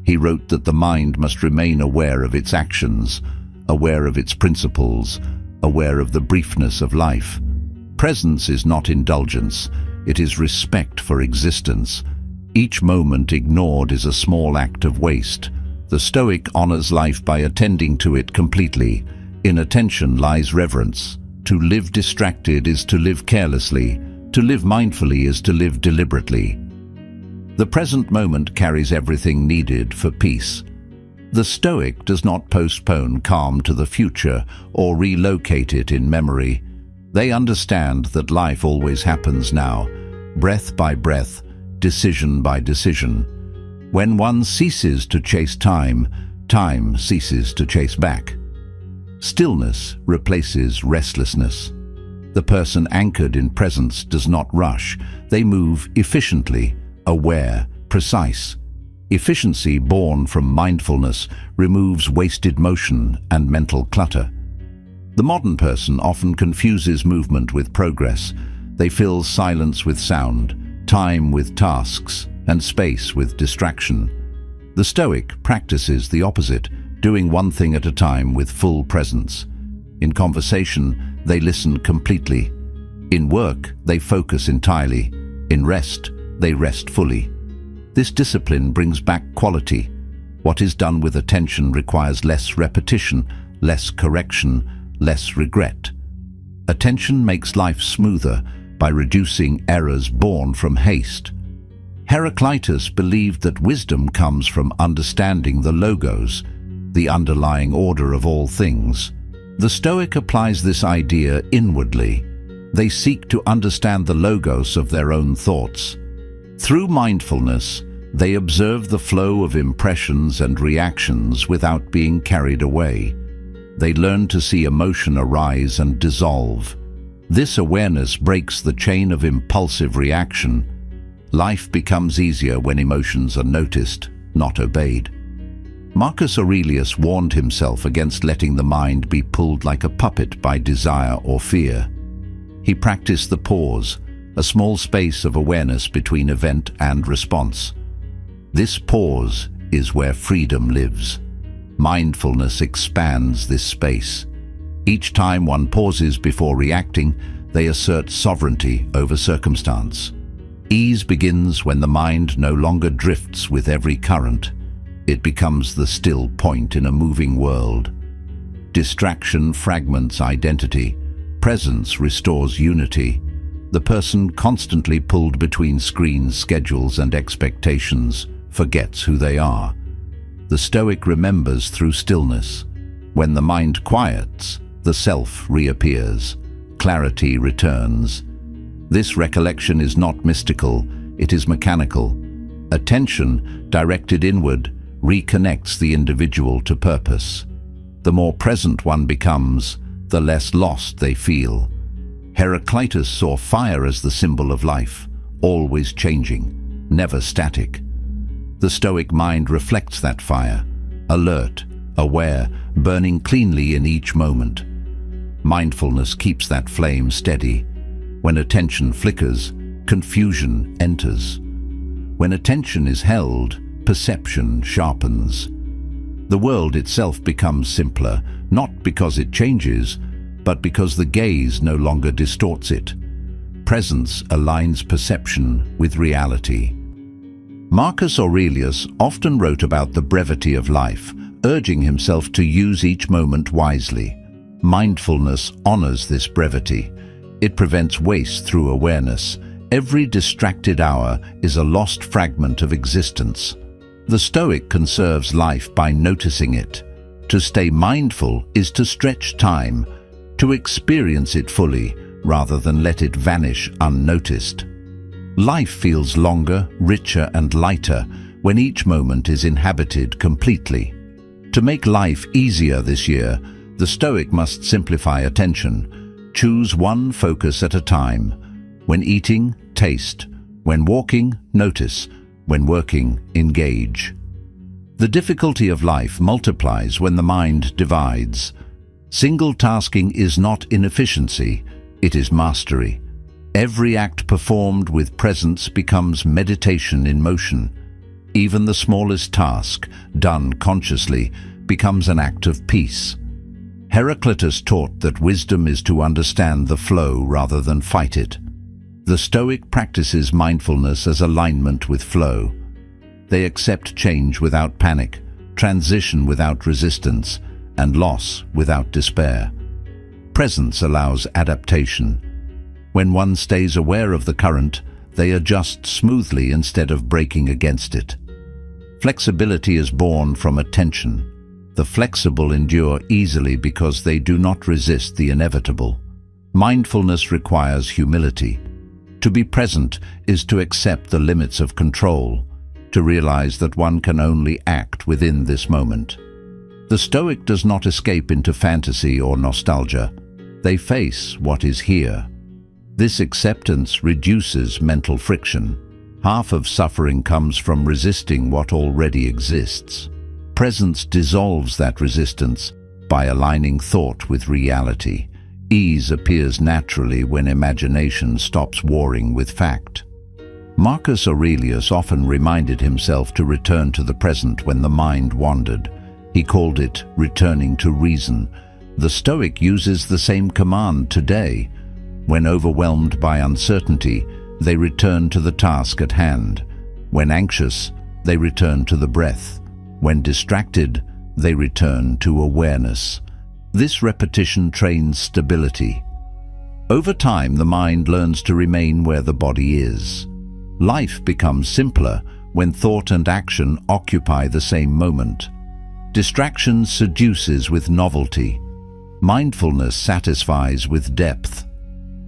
He wrote that the mind must remain aware of its actions, aware of its principles, aware of the briefness of life. Presence is not indulgence, it is respect for existence. Each moment ignored is a small act of waste. The Stoic honors life by attending to it completely. In attention lies reverence. To live distracted is to live carelessly. To live mindfully is to live deliberately. The present moment carries everything needed for peace. The Stoic does not postpone calm to the future or relocate it in memory. They understand that life always happens now, breath by breath, decision by decision. When one ceases to chase time, time ceases to chase back. Stillness replaces restlessness. The person anchored in presence does not rush. They move efficiently, aware, precise. Efficiency born from mindfulness removes wasted motion and mental clutter. The modern person often confuses movement with progress. They fill silence with sound, time with tasks, and space with distraction. The Stoic practices the opposite, doing one thing at a time with full presence. In conversation, they listen completely. In work, they focus entirely. In rest, they rest fully. This discipline brings back quality. What is done with attention requires less repetition, less correction, less regret. Attention makes life smoother by reducing errors born from haste. Heraclitus believed that wisdom comes from understanding the logos, the underlying order of all things. The Stoic applies this idea inwardly. They seek to understand the logos of their own thoughts. Through mindfulness, they observe the flow of impressions and reactions without being carried away. They learn to see emotion arise and dissolve. This awareness breaks the chain of impulsive reaction. Life becomes easier when emotions are noticed, not obeyed. Marcus Aurelius warned himself against letting the mind be pulled like a puppet by desire or fear. He practiced the pause, a small space of awareness between event and response. This pause is where freedom lives. Mindfulness expands this space. Each time one pauses before reacting, they assert sovereignty over circumstance. Ease begins when the mind no longer drifts with every current. It becomes the still point in a moving world. Distraction fragments identity. Presence restores unity. The person constantly pulled between screens, schedules, and expectations forgets who they are. The Stoic remembers through stillness. When the mind quiets, the self reappears. Clarity returns. This recollection is not mystical, it is mechanical. Attention, directed inward, reconnects the individual to purpose. The more present one becomes, the less lost they feel. Heraclitus saw fire as the symbol of life, always changing, never static. The Stoic mind reflects that fire, alert, aware, burning cleanly in each moment. Mindfulness keeps that flame steady. When attention flickers, confusion enters. When attention is held, perception sharpens. The world itself becomes simpler, not because it changes, but because the gaze no longer distorts it. Presence aligns perception with reality. Marcus Aurelius often wrote about the brevity of life, urging himself to use each moment wisely. Mindfulness honors this brevity. It prevents waste through awareness. Every distracted hour is a lost fragment of existence. The Stoic conserves life by noticing it. To stay mindful is to stretch time, to experience it fully rather than let it vanish unnoticed. Life feels longer, richer, and lighter when each moment is inhabited completely. To make life easier this year, the Stoic must simplify attention. Choose one focus at a time. When eating, taste. When walking, notice. When working, engage. The difficulty of life multiplies when the mind divides. Single-tasking is not inefficiency, it is mastery. Every act performed with presence becomes meditation in motion. Even the smallest task, done consciously, becomes an act of peace. Heraclitus taught that wisdom is to understand the flow rather than fight it. The Stoic practices mindfulness as alignment with flow. They accept change without panic, transition without resistance, and loss without despair. Presence allows adaptation. When one stays aware of the current, they adjust smoothly instead of breaking against it. Flexibility is born from attention. The flexible endure easily because they do not resist the inevitable. Mindfulness requires humility. To be present is to accept the limits of control, to realize that one can only act within this moment. The Stoic does not escape into fantasy or nostalgia. They face what is here. This acceptance reduces mental friction. Half of suffering comes from resisting what already exists. Presence dissolves that resistance by aligning thought with reality. Ease appears naturally when imagination stops warring with fact. Marcus Aurelius often reminded himself to return to the present when the mind wandered. He called it returning to reason. The Stoic uses the same command today. When overwhelmed by uncertainty, they return to the task at hand. When anxious, they return to the breath. When distracted, they return to awareness. This repetition trains stability. Over time, the mind learns to remain where the body is. Life becomes simpler when thought and action occupy the same moment. Distraction seduces with novelty. Mindfulness satisfies with depth.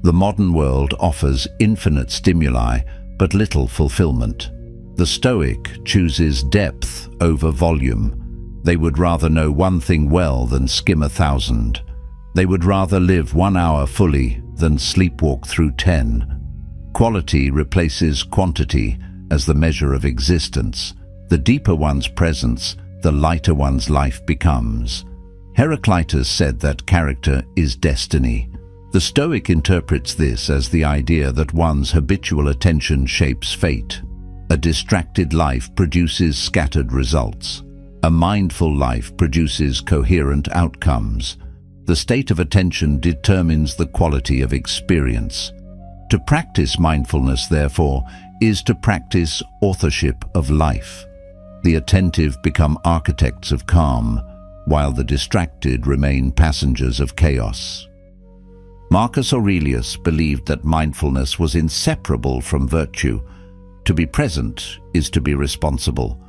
The modern world offers infinite stimuli, but little fulfillment. The Stoic chooses depth over volume. They would rather know one thing well than skim 1,000. They would rather live 1 hour fully than sleepwalk through 10. Quality replaces quantity as the measure of existence. The deeper one's presence, the lighter one's life becomes. Heraclitus said that character is destiny. The Stoic interprets this as the idea that one's habitual attention shapes fate. A distracted life produces scattered results. A mindful life produces coherent outcomes. The state of attention determines the quality of experience. To practice mindfulness, therefore, is to practice authorship of life. The attentive become architects of calm, while the distracted remain passengers of chaos. Marcus Aurelius believed that mindfulness was inseparable from virtue. To be present is to be responsible.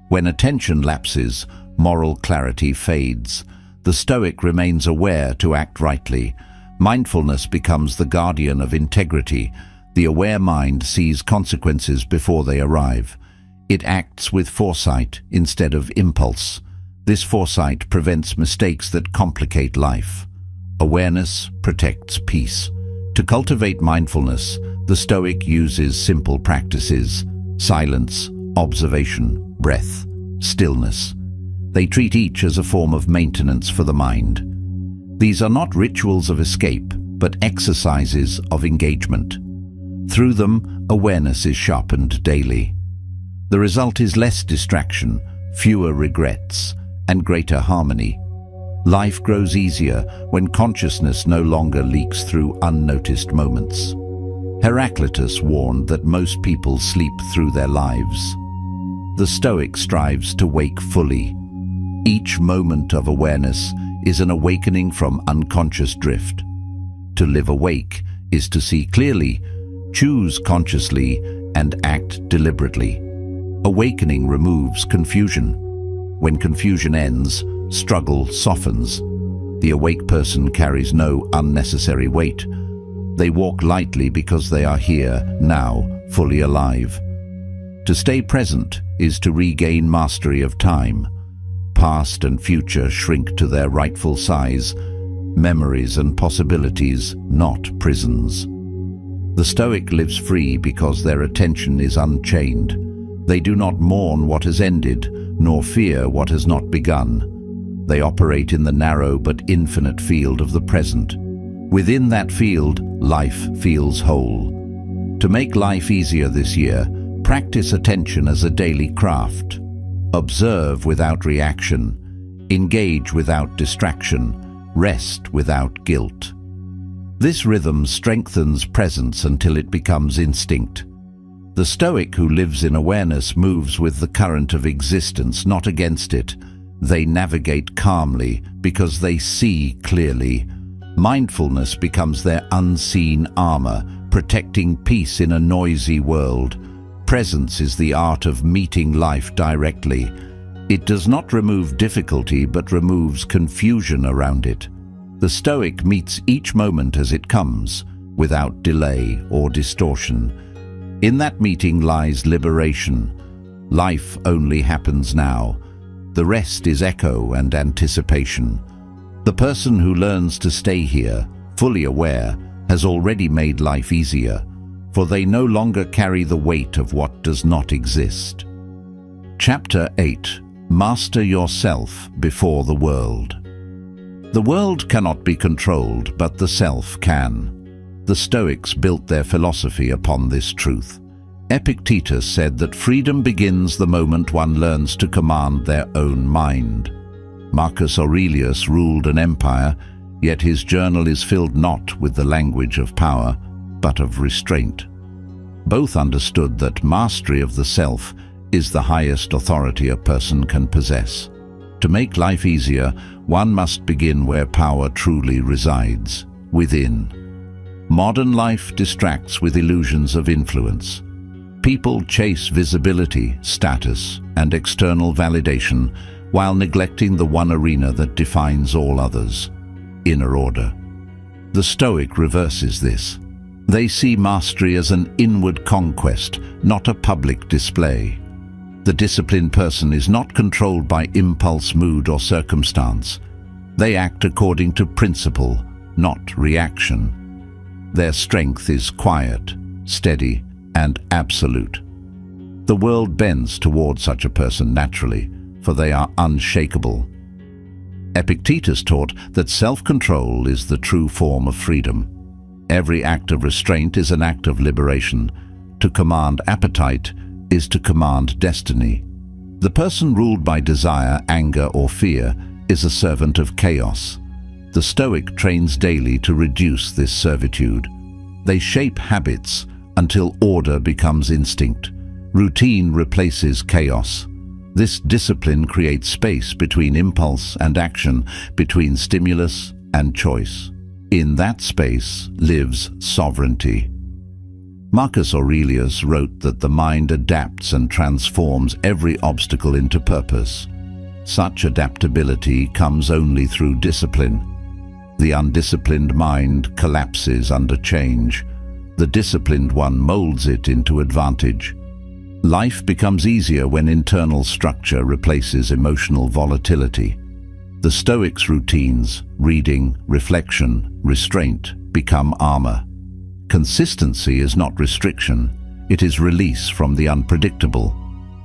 When attention lapses, moral clarity fades. The Stoic remains aware to act rightly. Mindfulness becomes the guardian of integrity. The aware mind sees consequences before they arrive. It acts with foresight instead of impulse. This foresight prevents mistakes that complicate life. Awareness protects peace. To cultivate mindfulness, the Stoic uses simple practices: silence, observation, breath, stillness. They treat each as a form of maintenance for the mind. These are not rituals of escape, but exercises of engagement. Through them, awareness is sharpened daily. The result is less distraction, fewer regrets, and greater harmony. Life grows easier when consciousness no longer leaks through unnoticed moments. Heraclitus warned that most people sleep through their lives. The Stoic strives to wake fully. Each moment of awareness is an awakening from unconscious drift. To live awake is to see clearly, choose consciously, and act deliberately. Awakening removes confusion. When confusion ends, struggle softens. The awake person carries no unnecessary weight. They walk lightly because they are here, now, fully alive. To stay present is to regain mastery of time. Past and future shrink to their rightful size, memories and possibilities, not prisons. The Stoic lives free because their attention is unchained. They do not mourn what has ended, nor fear what has not begun. They operate in the narrow but infinite field of the present. Within that field, life feels whole. To make life easier this year, practice attention as a daily craft. Observe without reaction, engage without distraction, rest without guilt. This rhythm strengthens presence until it becomes instinct. The Stoic who lives in awareness moves with the current of existence, not against it. They navigate calmly because they see clearly. Mindfulness becomes their unseen armor, protecting peace in a noisy world. Presence is the art of meeting life directly. It does not remove difficulty but removes confusion around it. The Stoic meets each moment as it comes, without delay or distortion. In that meeting lies liberation. Life only happens now. The rest is echo and anticipation. The person who learns to stay here, fully aware, has already made life easier, for they no longer carry the weight of what does not exist. Chapter 8. Master yourself before the world. The world cannot be controlled, but the self can. The Stoics built their philosophy upon this truth. Epictetus said that freedom begins the moment one learns to command their own mind. Marcus Aurelius ruled an empire, yet his journal is filled not with the language of power, but of restraint. Both understood that mastery of the self is the highest authority a person can possess. To make life easier, one must begin where power truly resides, within. Modern life distracts with illusions of influence. People chase visibility, status, and external validation, while neglecting the one arena that defines all others: inner order. The Stoic reverses this. They see mastery as an inward conquest, not a public display. The disciplined person is not controlled by impulse, mood, or circumstance. They act according to principle, not reaction. Their strength is quiet, steady, and absolute. The world bends toward such a person naturally, for they are unshakable. Epictetus taught that self-control is the true form of freedom. Every act of restraint is an act of liberation. To command appetite is to command destiny. The person ruled by desire, anger, or fear is a servant of chaos. The Stoic trains daily to reduce this servitude. They shape habits until order becomes instinct. Routine replaces chaos. This discipline creates space between impulse and action, between stimulus and choice. In that space lives sovereignty. Marcus Aurelius wrote that the mind adapts and transforms every obstacle into purpose. Such adaptability comes only through discipline. The undisciplined mind collapses under change. The disciplined one molds it into advantage. Life becomes easier when internal structure replaces emotional volatility. The Stoics' routines, reading, reflection, restraint, become armor. Consistency is not restriction, it is release from the unpredictable.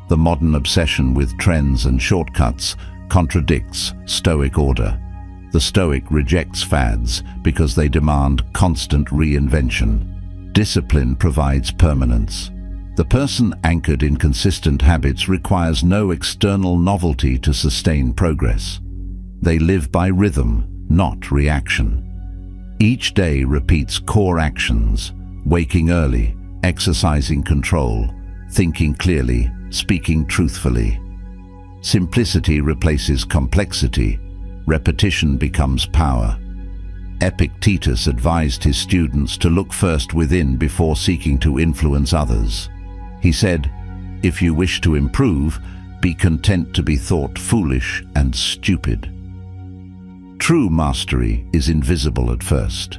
The modern obsession with trends and shortcuts contradicts Stoic order. The Stoic rejects fads because they demand constant reinvention. Discipline provides permanence. The person anchored in consistent habits requires no external novelty to sustain progress. They live by rhythm, not reaction. Each day repeats core actions: waking early, exercising control, thinking clearly, speaking truthfully. Simplicity replaces complexity. Repetition becomes power. Epictetus advised his students to look first within before seeking to influence others. He said, "If you wish to improve, be content to be thought foolish and stupid." True mastery is invisible at first.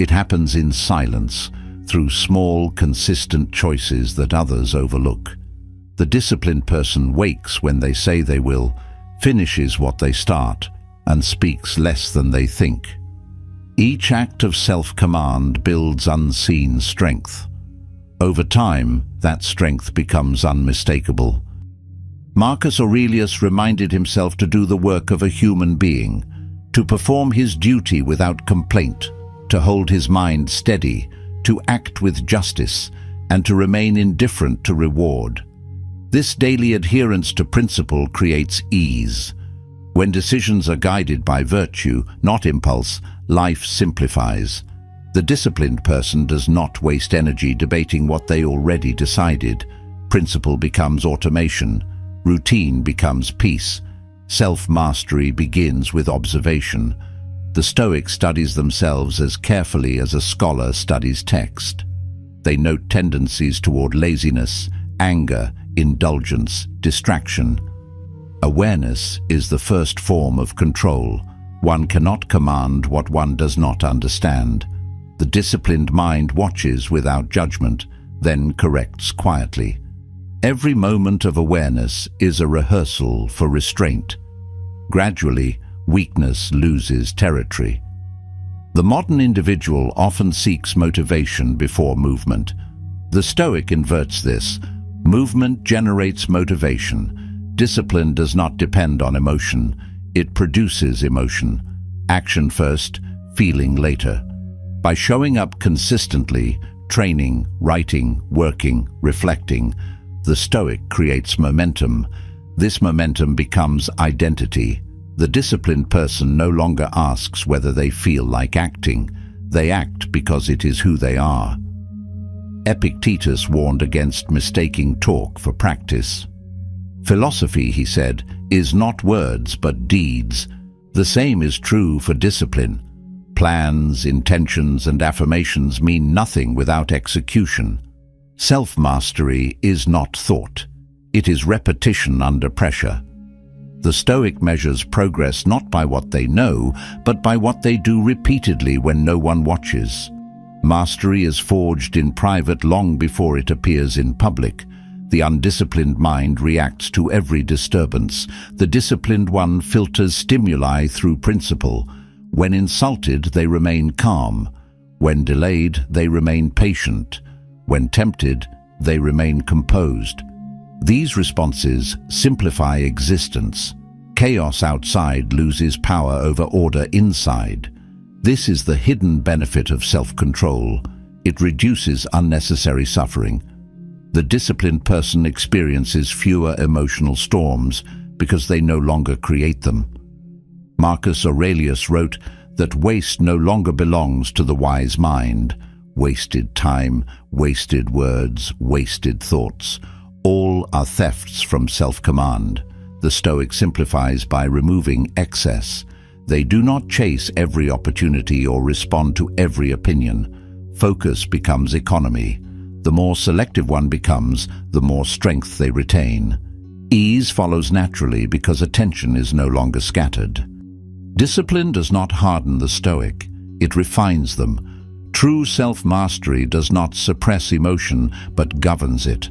It happens in silence, through small, consistent choices that others overlook. The disciplined person wakes when they say they will, finishes what they start, and speaks less than they think. Each act of self-command builds unseen strength. Over time, that strength becomes unmistakable. Marcus Aurelius reminded himself to do the work of a human being, to perform his duty without complaint, to hold his mind steady, to act with justice, and to remain indifferent to reward. This daily adherence to principle creates ease. When decisions are guided by virtue, not impulse, life simplifies. The disciplined person does not waste energy debating what they already decided. Principle becomes automation. Routine becomes peace. Self-mastery begins with observation. The Stoic studies themselves as carefully as a scholar studies text. They note tendencies toward laziness, anger, indulgence, distraction. Awareness is the first form of control. One cannot command what one does not understand. The disciplined mind watches without judgment, then corrects quietly. Every moment of awareness is a rehearsal for restraint. Gradually, weakness loses territory. The modern individual often seeks motivation before movement. The Stoic inverts this. Movement generates motivation. Discipline does not depend on emotion. It produces emotion. Action first, feeling later. By showing up consistently, training, writing, working, reflecting, the Stoic creates momentum. This momentum becomes identity. The disciplined person no longer asks whether they feel like acting. They act because it is who they are. Epictetus warned against mistaking talk for practice. Philosophy, he said, is not words but deeds. The same is true for discipline. Plans, intentions, and affirmations mean nothing without execution. Self-mastery is not thought. It is repetition under pressure. The Stoic measures progress not by what they know, but by what they do repeatedly when no one watches. Mastery is forged in private long before it appears in public. The undisciplined mind reacts to every disturbance. The disciplined one filters stimuli through principle. When insulted, they remain calm. When delayed, they remain patient. When tempted, they remain composed. These responses simplify existence. Chaos outside loses power over order inside. This is the hidden benefit of self-control. It reduces unnecessary suffering. The disciplined person experiences fewer emotional storms because they no longer create them. Marcus Aurelius wrote that waste no longer belongs to the wise mind. Wasted time, wasted words, wasted thoughts. All are thefts from self-command. The Stoic simplifies by removing excess. They do not chase every opportunity or respond to every opinion. Focus becomes economy. The more selective one becomes, the more strength they retain. Ease follows naturally because attention is no longer scattered. Discipline does not harden the Stoic. It refines them. True self-mastery does not suppress emotion, but governs it.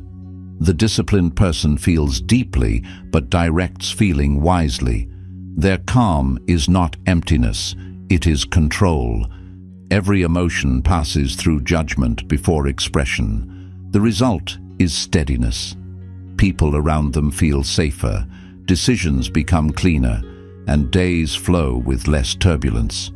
The disciplined person feels deeply, but directs feeling wisely. Their calm is not emptiness, it is control. Every emotion passes through judgment before expression. The result is steadiness. People around them feel safer, decisions become cleaner, and days flow with less turbulence.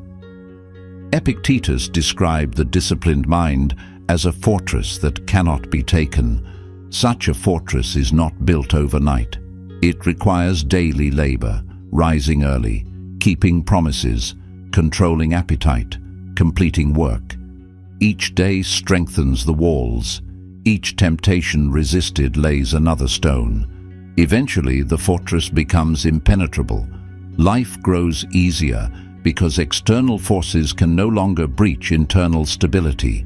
Epictetus described the disciplined mind as a fortress that cannot be taken. Such a fortress is not built overnight. It requires daily labor, rising early, keeping promises, controlling appetite, completing work. Each day strengthens the walls. Each temptation resisted lays another stone. Eventually, the fortress becomes impenetrable. Life grows easier because external forces can no longer breach internal stability.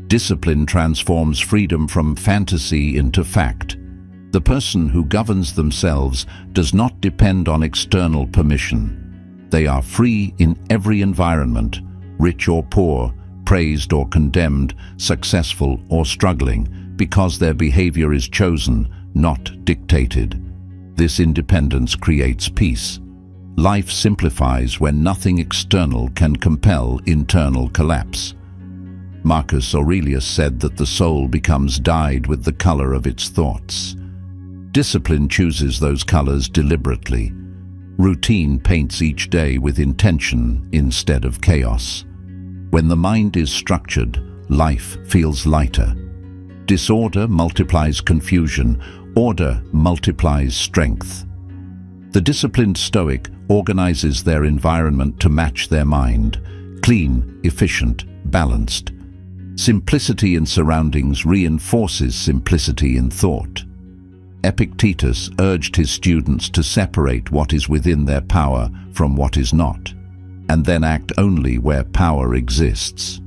Discipline transforms freedom from fantasy into fact. The person who governs themselves does not depend on external permission. They are free in every environment, rich or poor, praised or condemned, successful or struggling, because their behavior is chosen, not dictated. This independence creates peace. Life simplifies when nothing external can compel internal collapse. Marcus Aurelius said that the soul becomes dyed with the color of its thoughts. Discipline chooses those colors deliberately. Routine paints each day with intention instead of chaos. When the mind is structured, life feels lighter. Disorder multiplies confusion. Order multiplies strength. The disciplined Stoic organizes their environment to match their mind, clean, efficient, balanced. Simplicity in surroundings reinforces simplicity in thought. Epictetus urged his students to separate what is within their power from what is not. and then act only where power exists.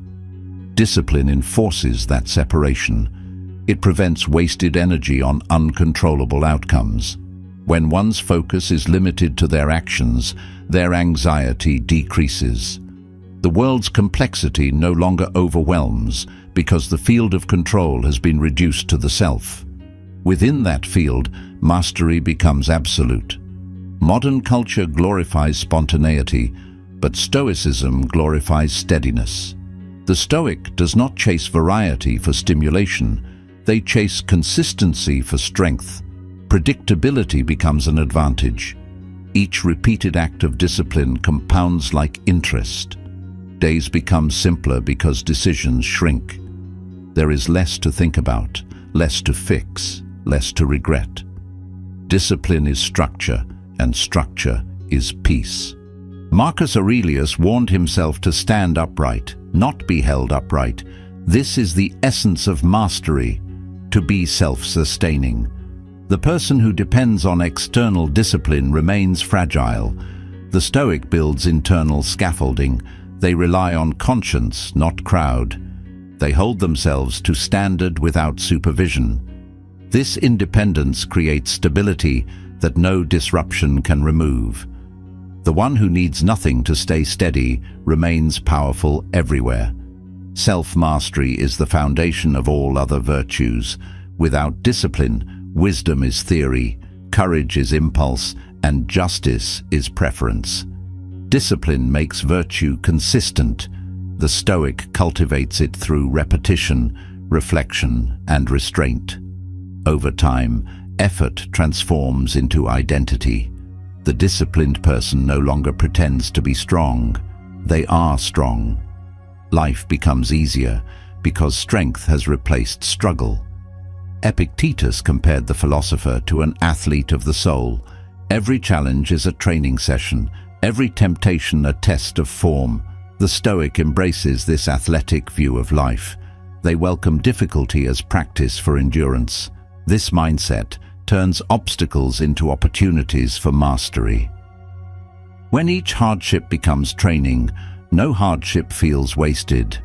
Discipline enforces that separation. It prevents wasted energy on uncontrollable outcomes. When one's focus is limited to their actions, their anxiety decreases. The world's complexity no longer overwhelms because the field of control has been reduced to the self. Within that field, mastery becomes absolute. Modern culture glorifies spontaneity, but Stoicism glorifies steadiness. The Stoic does not chase variety for stimulation. They chase consistency for strength. Predictability becomes an advantage. Each repeated act of discipline compounds like interest. Days become simpler because decisions shrink. There is less to think about, less to fix, less to regret. Discipline is structure, and structure is peace. Marcus Aurelius warned himself to stand upright, not be held upright. This is the essence of mastery, to be self-sustaining. The person who depends on external discipline remains fragile. The Stoic builds internal scaffolding. They rely on conscience, not crowd. They hold themselves to standard without supervision. This independence creates stability that no disruption can remove. The one who needs nothing to stay steady remains powerful everywhere. Self-mastery is the foundation of all other virtues. Without discipline, wisdom is theory, courage is impulse, and justice is preference. Discipline makes virtue consistent. The Stoic cultivates it through repetition, reflection, and restraint. Over time, effort transforms into identity. The disciplined person no longer pretends to be strong. They are strong. Life becomes easier because strength has replaced struggle. Epictetus compared the philosopher to an athlete of the soul. Every challenge is a training session, every temptation a test of form. The Stoic embraces this athletic view of life. They welcome difficulty as practice for endurance. This mindset turns obstacles into opportunities for mastery. When each hardship becomes training, no hardship feels wasted.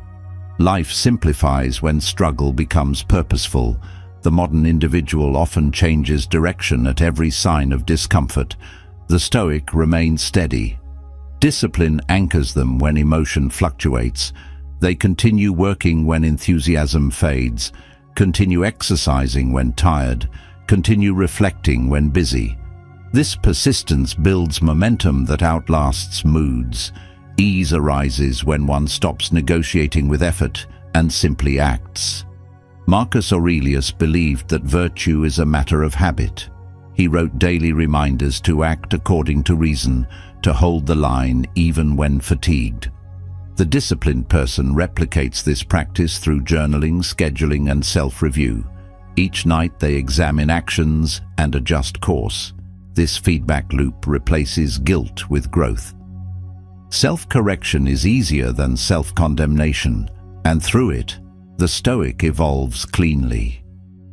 Life simplifies when struggle becomes purposeful. The modern individual often changes direction at every sign of discomfort. The Stoic remains steady. Discipline anchors them when emotion fluctuates. They continue working when enthusiasm fades, continue exercising when tired, continue reflecting when busy. This persistence builds momentum that outlasts moods. Ease arises when one stops negotiating with effort and simply acts. Marcus Aurelius believed that virtue is a matter of habit. He wrote daily reminders to act according to reason, to hold the line even when fatigued. The disciplined person replicates this practice through journaling, scheduling, and self-review. Each night they examine actions and adjust course. This feedback loop replaces guilt with growth. Self-correction is easier than self-condemnation, and through it, the Stoic evolves cleanly.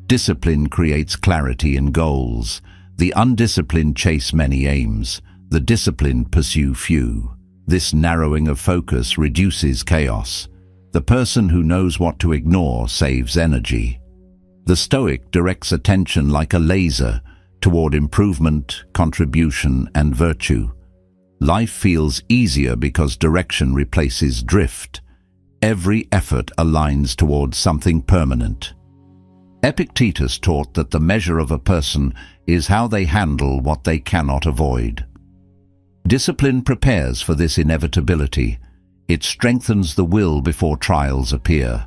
Discipline creates clarity in goals. The undisciplined chase many aims. The disciplined pursue few. This narrowing of focus reduces chaos. The person who knows what to ignore saves energy. The Stoic directs attention like a laser toward improvement, contribution, and virtue. Life feels easier because direction replaces drift. Every effort aligns towards something permanent. Epictetus taught that the measure of a person is how they handle what they cannot avoid. Discipline prepares for this inevitability. It strengthens the will before trials appear.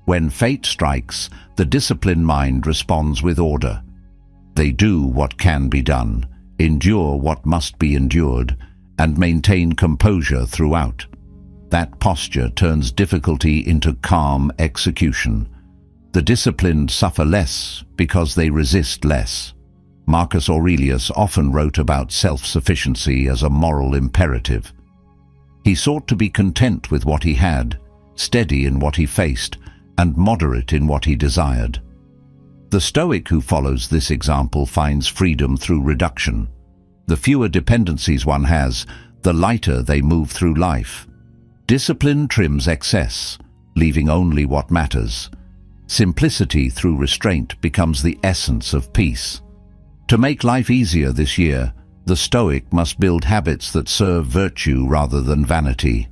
When fate strikes, the disciplined mind responds with order. They do what can be done, endure what must be endured, and maintain composure throughout. That posture turns difficulty into calm execution. The disciplined suffer less because they resist less. Marcus Aurelius often wrote about self-sufficiency as a moral imperative. He sought to be content with what he had, steady in what he faced, and moderate in what he desired. The Stoic who follows this example finds freedom through reduction. The fewer dependencies one has, the lighter they move through life. Discipline trims excess, leaving only what matters. Simplicity through restraint becomes the essence of peace. To make life easier this year, the Stoic must build habits that serve virtue rather than vanity.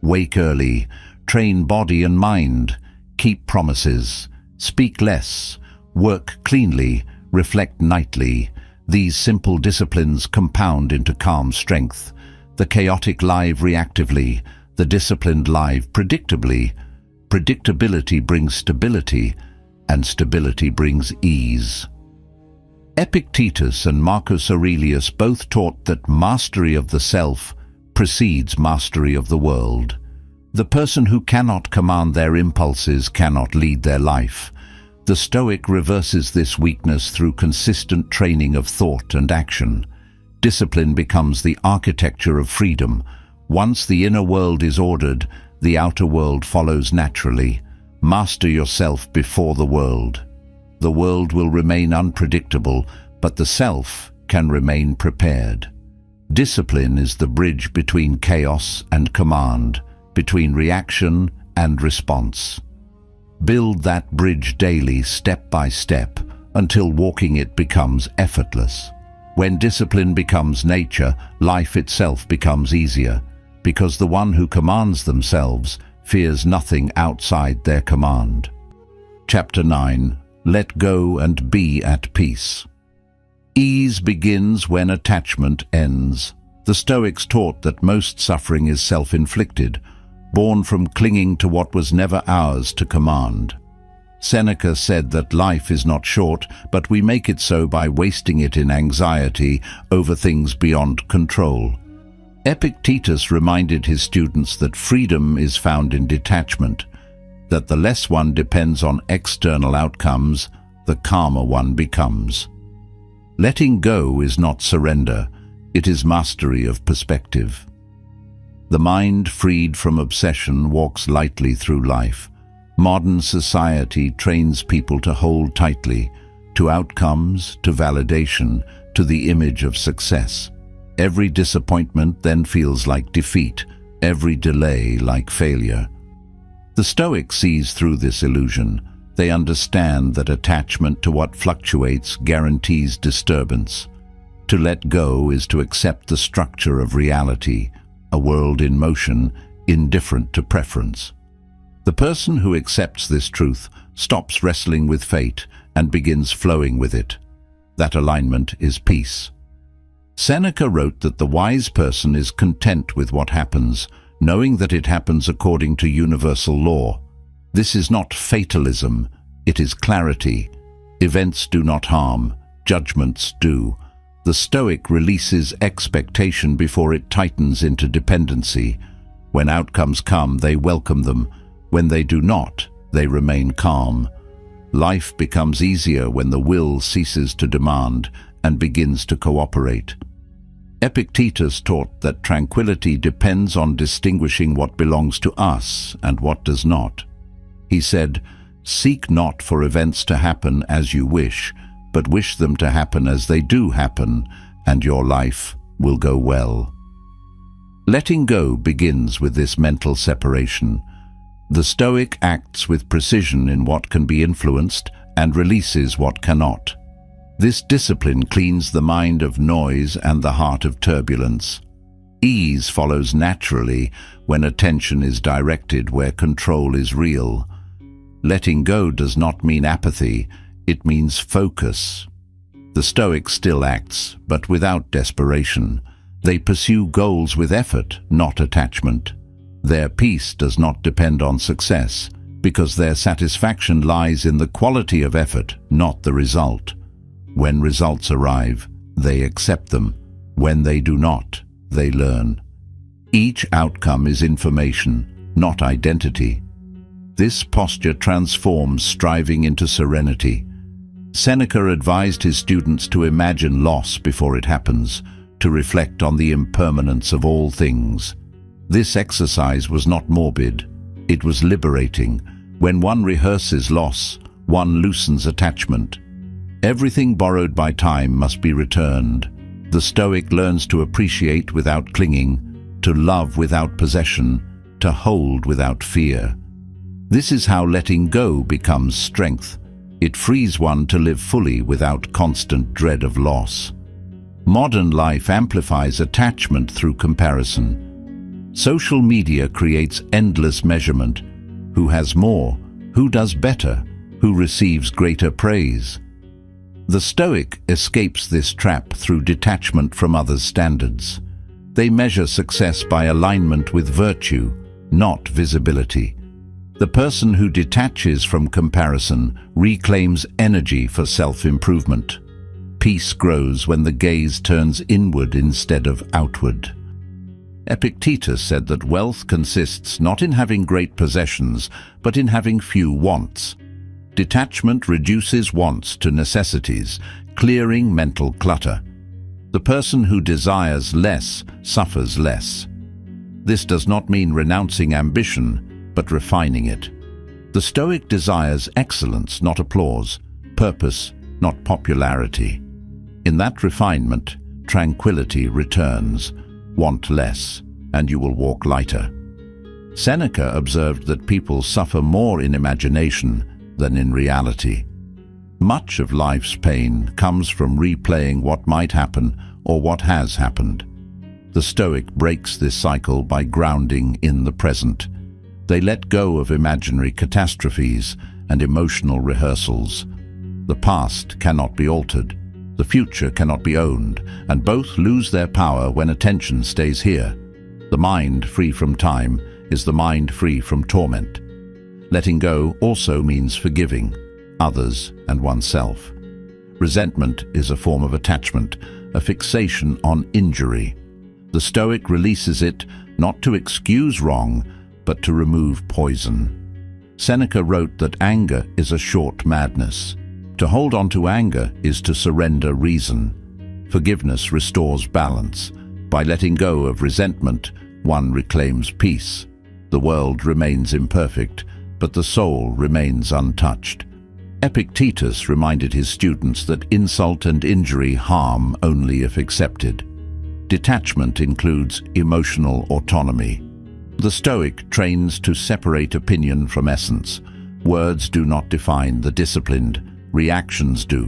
Wake early, train body and mind, keep promises, speak less, work cleanly, reflect nightly. These simple disciplines compound into calm strength. The chaotic live reactively, the disciplined live predictably. Predictability brings stability, and stability brings ease. Epictetus and Marcus Aurelius both taught that mastery of the self precedes mastery of the world. The person who cannot command their impulses cannot lead their life. The Stoic reverses this weakness through consistent training of thought and action. Discipline becomes the architecture of freedom. Once the inner world is ordered, the outer world follows naturally. Master yourself before the world. The world will remain unpredictable, but the self can remain prepared. Discipline is the bridge between chaos and command, between reaction and response. Build that bridge daily, step by step, until walking it becomes effortless. When discipline becomes nature, life itself becomes easier, because the one who commands themselves fears nothing outside their command. Chapter 9. Let go and be at peace. Ease begins when attachment ends. The Stoics taught that most suffering is self-inflicted, born from clinging to what was never ours to command. Seneca said that life is not short, but we make it so by wasting it in anxiety over things beyond control. Epictetus reminded his students that freedom is found in detachment, that the less one depends on external outcomes, the calmer one becomes. Letting go is not surrender, it is mastery of perspective. The mind freed from obsession walks lightly through life. Modern society trains people to hold tightly, to outcomes, to validation, to the image of success. Every disappointment then feels like defeat, every delay like failure. The Stoic sees through this illusion. They understand that attachment to what fluctuates guarantees disturbance. To let go is to accept the structure of reality, a world in motion, indifferent to preference. The person who accepts this truth stops wrestling with fate and begins flowing with it. That alignment is peace. Seneca wrote that the wise person is content with what happens, knowing that it happens according to universal law. This is not fatalism, it is clarity. Events do not harm, judgments do. The Stoic releases expectation before it tightens into dependency. When outcomes come, they welcome them. When they do not, they remain calm. Life becomes easier when the will ceases to demand and begins to cooperate. Epictetus taught that tranquility depends on distinguishing what belongs to us and what does not. He said, "Seek not for events to happen as you wish, but wish them to happen as they do happen, and your life will go well." Letting go begins with this mental separation. The Stoic acts with precision in what can be influenced and releases what cannot. This discipline cleans the mind of noise and the heart of turbulence. Ease follows naturally when attention is directed where control is real. Letting go does not mean apathy, it means focus. The Stoic still acts, but without desperation. They pursue goals with effort, not attachment. Their peace does not depend on success, because their satisfaction lies in the quality of effort, not the result. When results arrive, they accept them. When they do not, they learn. Each outcome is information, not identity. This posture transforms striving into serenity. Seneca advised his students to imagine loss before it happens, to reflect on the impermanence of all things. This exercise was not morbid, it was liberating. When one rehearses loss, one loosens attachment. Everything borrowed by time must be returned. The Stoic learns to appreciate without clinging, to love without possession, to hold without fear. This is how letting go becomes strength. It frees one to live fully without constant dread of loss. Modern life amplifies attachment through comparison. Social media creates endless measurement. Who has more? Who does better? Who receives greater praise? The Stoic escapes this trap through detachment from others' standards. They measure success by alignment with virtue, not visibility. The person who detaches from comparison reclaims energy for self-improvement. Peace grows when the gaze turns inward instead of outward. Epictetus said that wealth consists not in having great possessions, but in having few wants. Detachment reduces wants to necessities, clearing mental clutter. The person who desires less suffers less. This does not mean renouncing ambition, but refining it. The Stoic desires excellence, not applause, purpose, not popularity. In that refinement, tranquility returns. Want less, and you will walk lighter. Seneca observed that people suffer more in imagination than in reality. Much of life's pain comes from replaying what might happen or what has happened. The Stoic breaks this cycle by grounding in the present. They let go of imaginary catastrophes and emotional rehearsals. The past cannot be altered, the future cannot be owned, and both lose their power when attention stays here. The mind free from time is the mind free from torment. Letting go also means forgiving others and oneself. Resentment is a form of attachment, a fixation on injury. The Stoic releases it not to excuse wrong, but to remove poison. Seneca wrote that anger is a short madness. To hold on to anger is to surrender reason. Forgiveness restores balance. By letting go of resentment, one reclaims peace. The world remains imperfect, but the soul remains untouched. Epictetus reminded his students that insult and injury harm only if accepted. Detachment includes emotional autonomy. The Stoic trains to separate opinion from essence. Words do not define the disciplined, reactions do.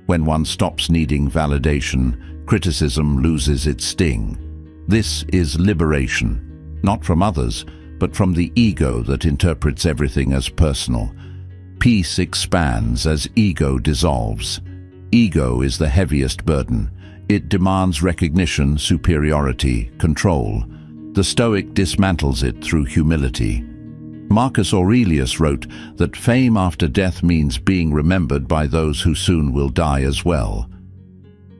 When one stops needing validation, criticism loses its sting. This is liberation, not from others, but from the ego that interprets everything as personal. Peace expands as ego dissolves. Ego is the heaviest burden. It demands recognition, superiority, control. The Stoic dismantles it through humility. Marcus Aurelius wrote that fame after death means being remembered by those who soon will die as well.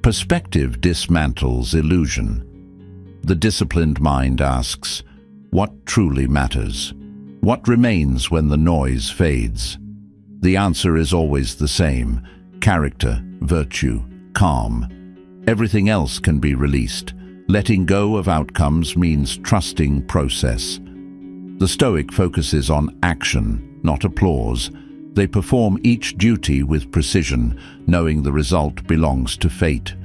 Perspective dismantles illusion. The disciplined mind asks, what truly matters? What remains when the noise fades? The answer is always the same: character, virtue, calm. Everything else can be released. Letting go of outcomes means trusting process. The Stoic focuses on action, not applause. They perform each duty with precision, knowing the result belongs to fate.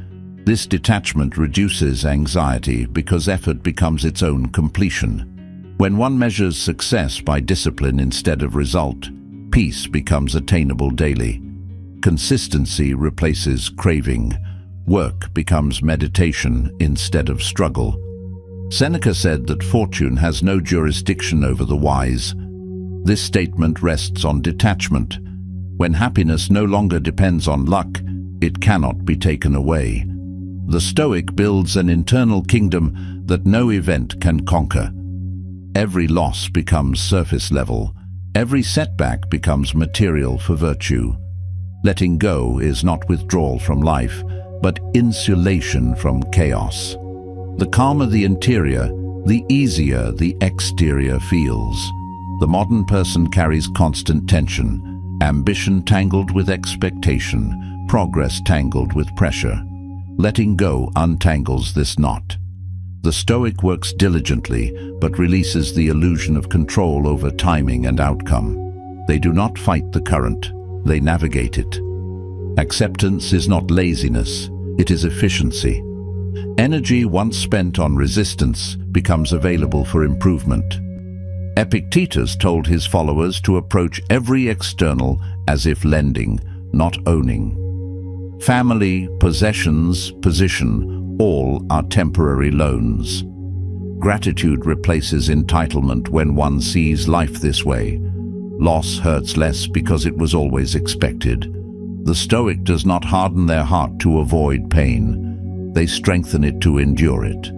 This detachment reduces anxiety because effort becomes its own completion. When one measures success by discipline instead of result, peace becomes attainable daily. Consistency replaces craving. Work becomes meditation instead of struggle. Seneca said that fortune has no jurisdiction over the wise. This statement rests on detachment. When happiness no longer depends on luck, it cannot be taken away. The Stoic builds an internal kingdom that no event can conquer. Every loss becomes surface level. Every setback becomes material for virtue. Letting go is not withdrawal from life, but insulation from chaos. The calmer the interior, the easier the exterior feels. The modern person carries constant tension, ambition tangled with expectation, progress tangled with pressure. Letting go untangles this knot. The Stoic works diligently, but releases the illusion of control over timing and outcome. They do not fight the current, they navigate it. Acceptance is not laziness, it is efficiency. Energy once spent on resistance becomes available for improvement. Epictetus told his followers to approach every external as if lending, not owning. Family, possessions, position, all are temporary loans. Gratitude replaces entitlement when one sees life this way. Loss hurts less because it was always expected. The Stoic does not harden their heart to avoid pain. They strengthen it to endure it.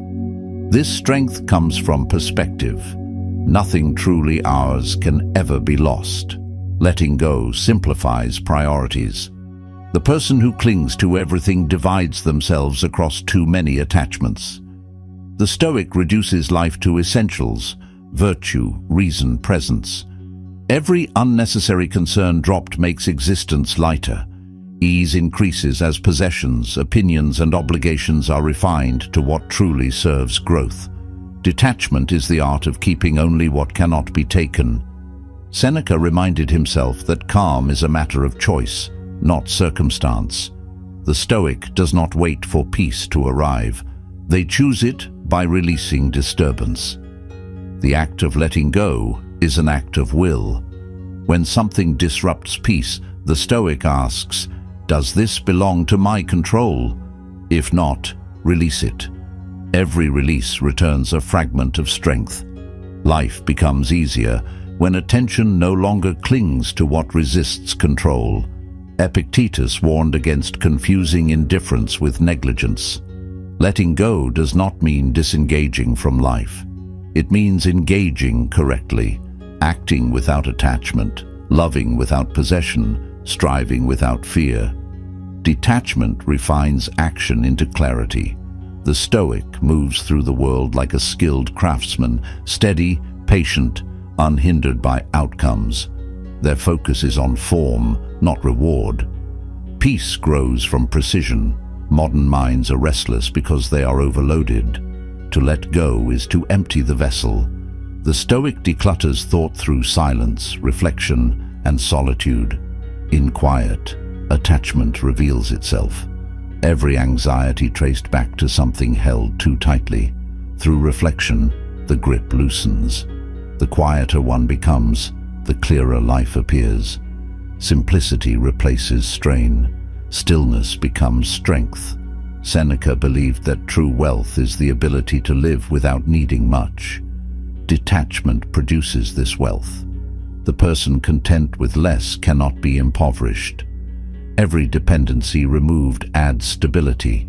This strength comes from perspective. Nothing truly ours can ever be lost. Letting go simplifies priorities. The person who clings to everything divides themselves across too many attachments. The Stoic reduces life to essentials: virtue, reason, presence. Every unnecessary concern dropped makes existence lighter. Ease increases as possessions, opinions, and obligations are refined to what truly serves growth. Detachment is the art of keeping only what cannot be taken. Seneca reminded himself that calm is a matter of choice, not circumstance. The Stoic does not wait for peace to arrive. They choose it by releasing disturbance. The act of letting go is an act of will. When something disrupts peace, the Stoic asks, "Does this belong to my control? If not, release it." Every release returns a fragment of strength. Life becomes easier when attention no longer clings to what resists control. Epictetus warned against confusing indifference with negligence. Letting go does not mean disengaging from life. It means engaging correctly, acting without attachment, loving without possession, striving without fear. Detachment refines action into clarity. The Stoic moves through the world like a skilled craftsman, steady, patient, unhindered by outcomes. Their focus is on form, not reward. Peace grows from precision. Modern minds are restless because they are overloaded. To let go is to empty the vessel. The Stoic declutters thought through silence, reflection, and solitude. In quiet, attachment reveals itself. Every anxiety traced back to something held too tightly. Through reflection, the grip loosens. The quieter one becomes, the clearer life appears. Simplicity replaces strain. Stillness becomes strength. Seneca believed that true wealth is the ability to live without needing much. Detachment produces this wealth. The person content with less cannot be impoverished. Every dependency removed adds stability.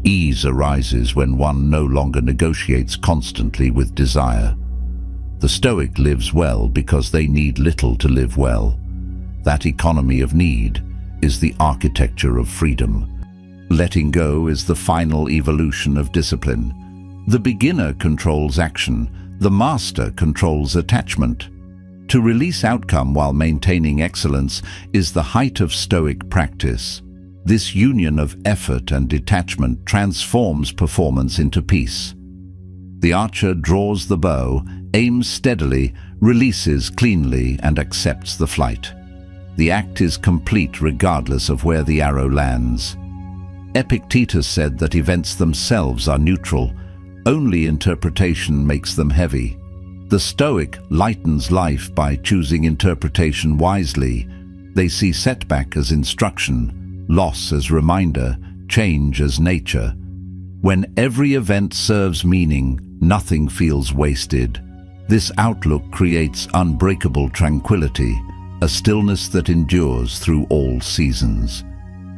Ease arises when one no longer negotiates constantly with desire. The Stoic lives well because they need little to live well. That economy of need is the architecture of freedom. Letting go is the final evolution of discipline. The beginner controls action, the master controls attachment. To release outcome while maintaining excellence is the height of Stoic practice. This union of effort and detachment transforms performance into peace. The archer draws the bow, aims steadily, releases cleanly, and accepts the flight. The act is complete regardless of where the arrow lands. Epictetus said that events themselves are neutral. Only interpretation makes them heavy. The Stoic lightens life by choosing interpretation wisely. They see setback as instruction, loss as reminder, change as nature. When every event serves meaning, nothing feels wasted. This outlook creates unbreakable tranquility, a stillness that endures through all seasons.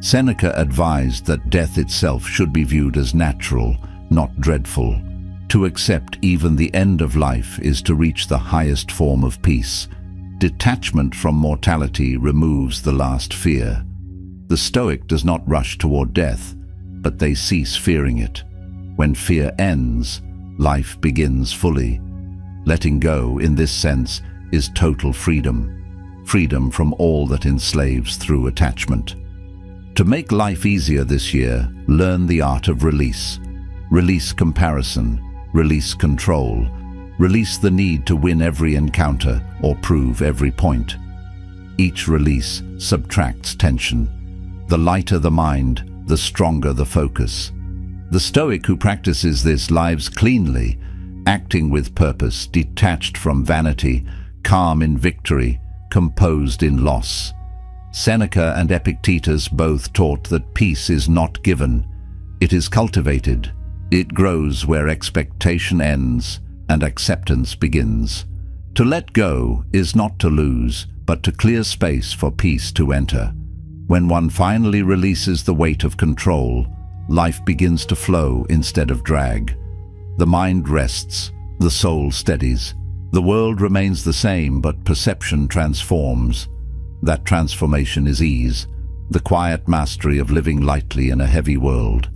Seneca advised that death itself should be viewed as natural, not dreadful. To accept even the end of life is to reach the highest form of peace. Detachment from mortality removes the last fear. The Stoic does not rush toward death, but they cease fearing it. When fear ends, life begins fully. Letting go, in this sense, is total freedom. Freedom from all that enslaves through attachment. To make life easier this year, learn the art of release. Release comparison. Release control. Release the need to win every encounter or prove every point. Each release subtracts tension. The lighter the mind, the stronger the focus. The Stoic who practices this lives cleanly, acting with purpose, detached from vanity, calm in victory, composed in loss. Seneca and Epictetus both taught that peace is not given, it is cultivated. It grows where expectation ends and acceptance begins. To let go is not to lose, but to clear space for peace to enter. When one finally releases the weight of control, life begins to flow instead of drag. The mind rests, the soul steadies. The world remains the same, but perception transforms. That transformation is ease, the quiet mastery of living lightly in a heavy world.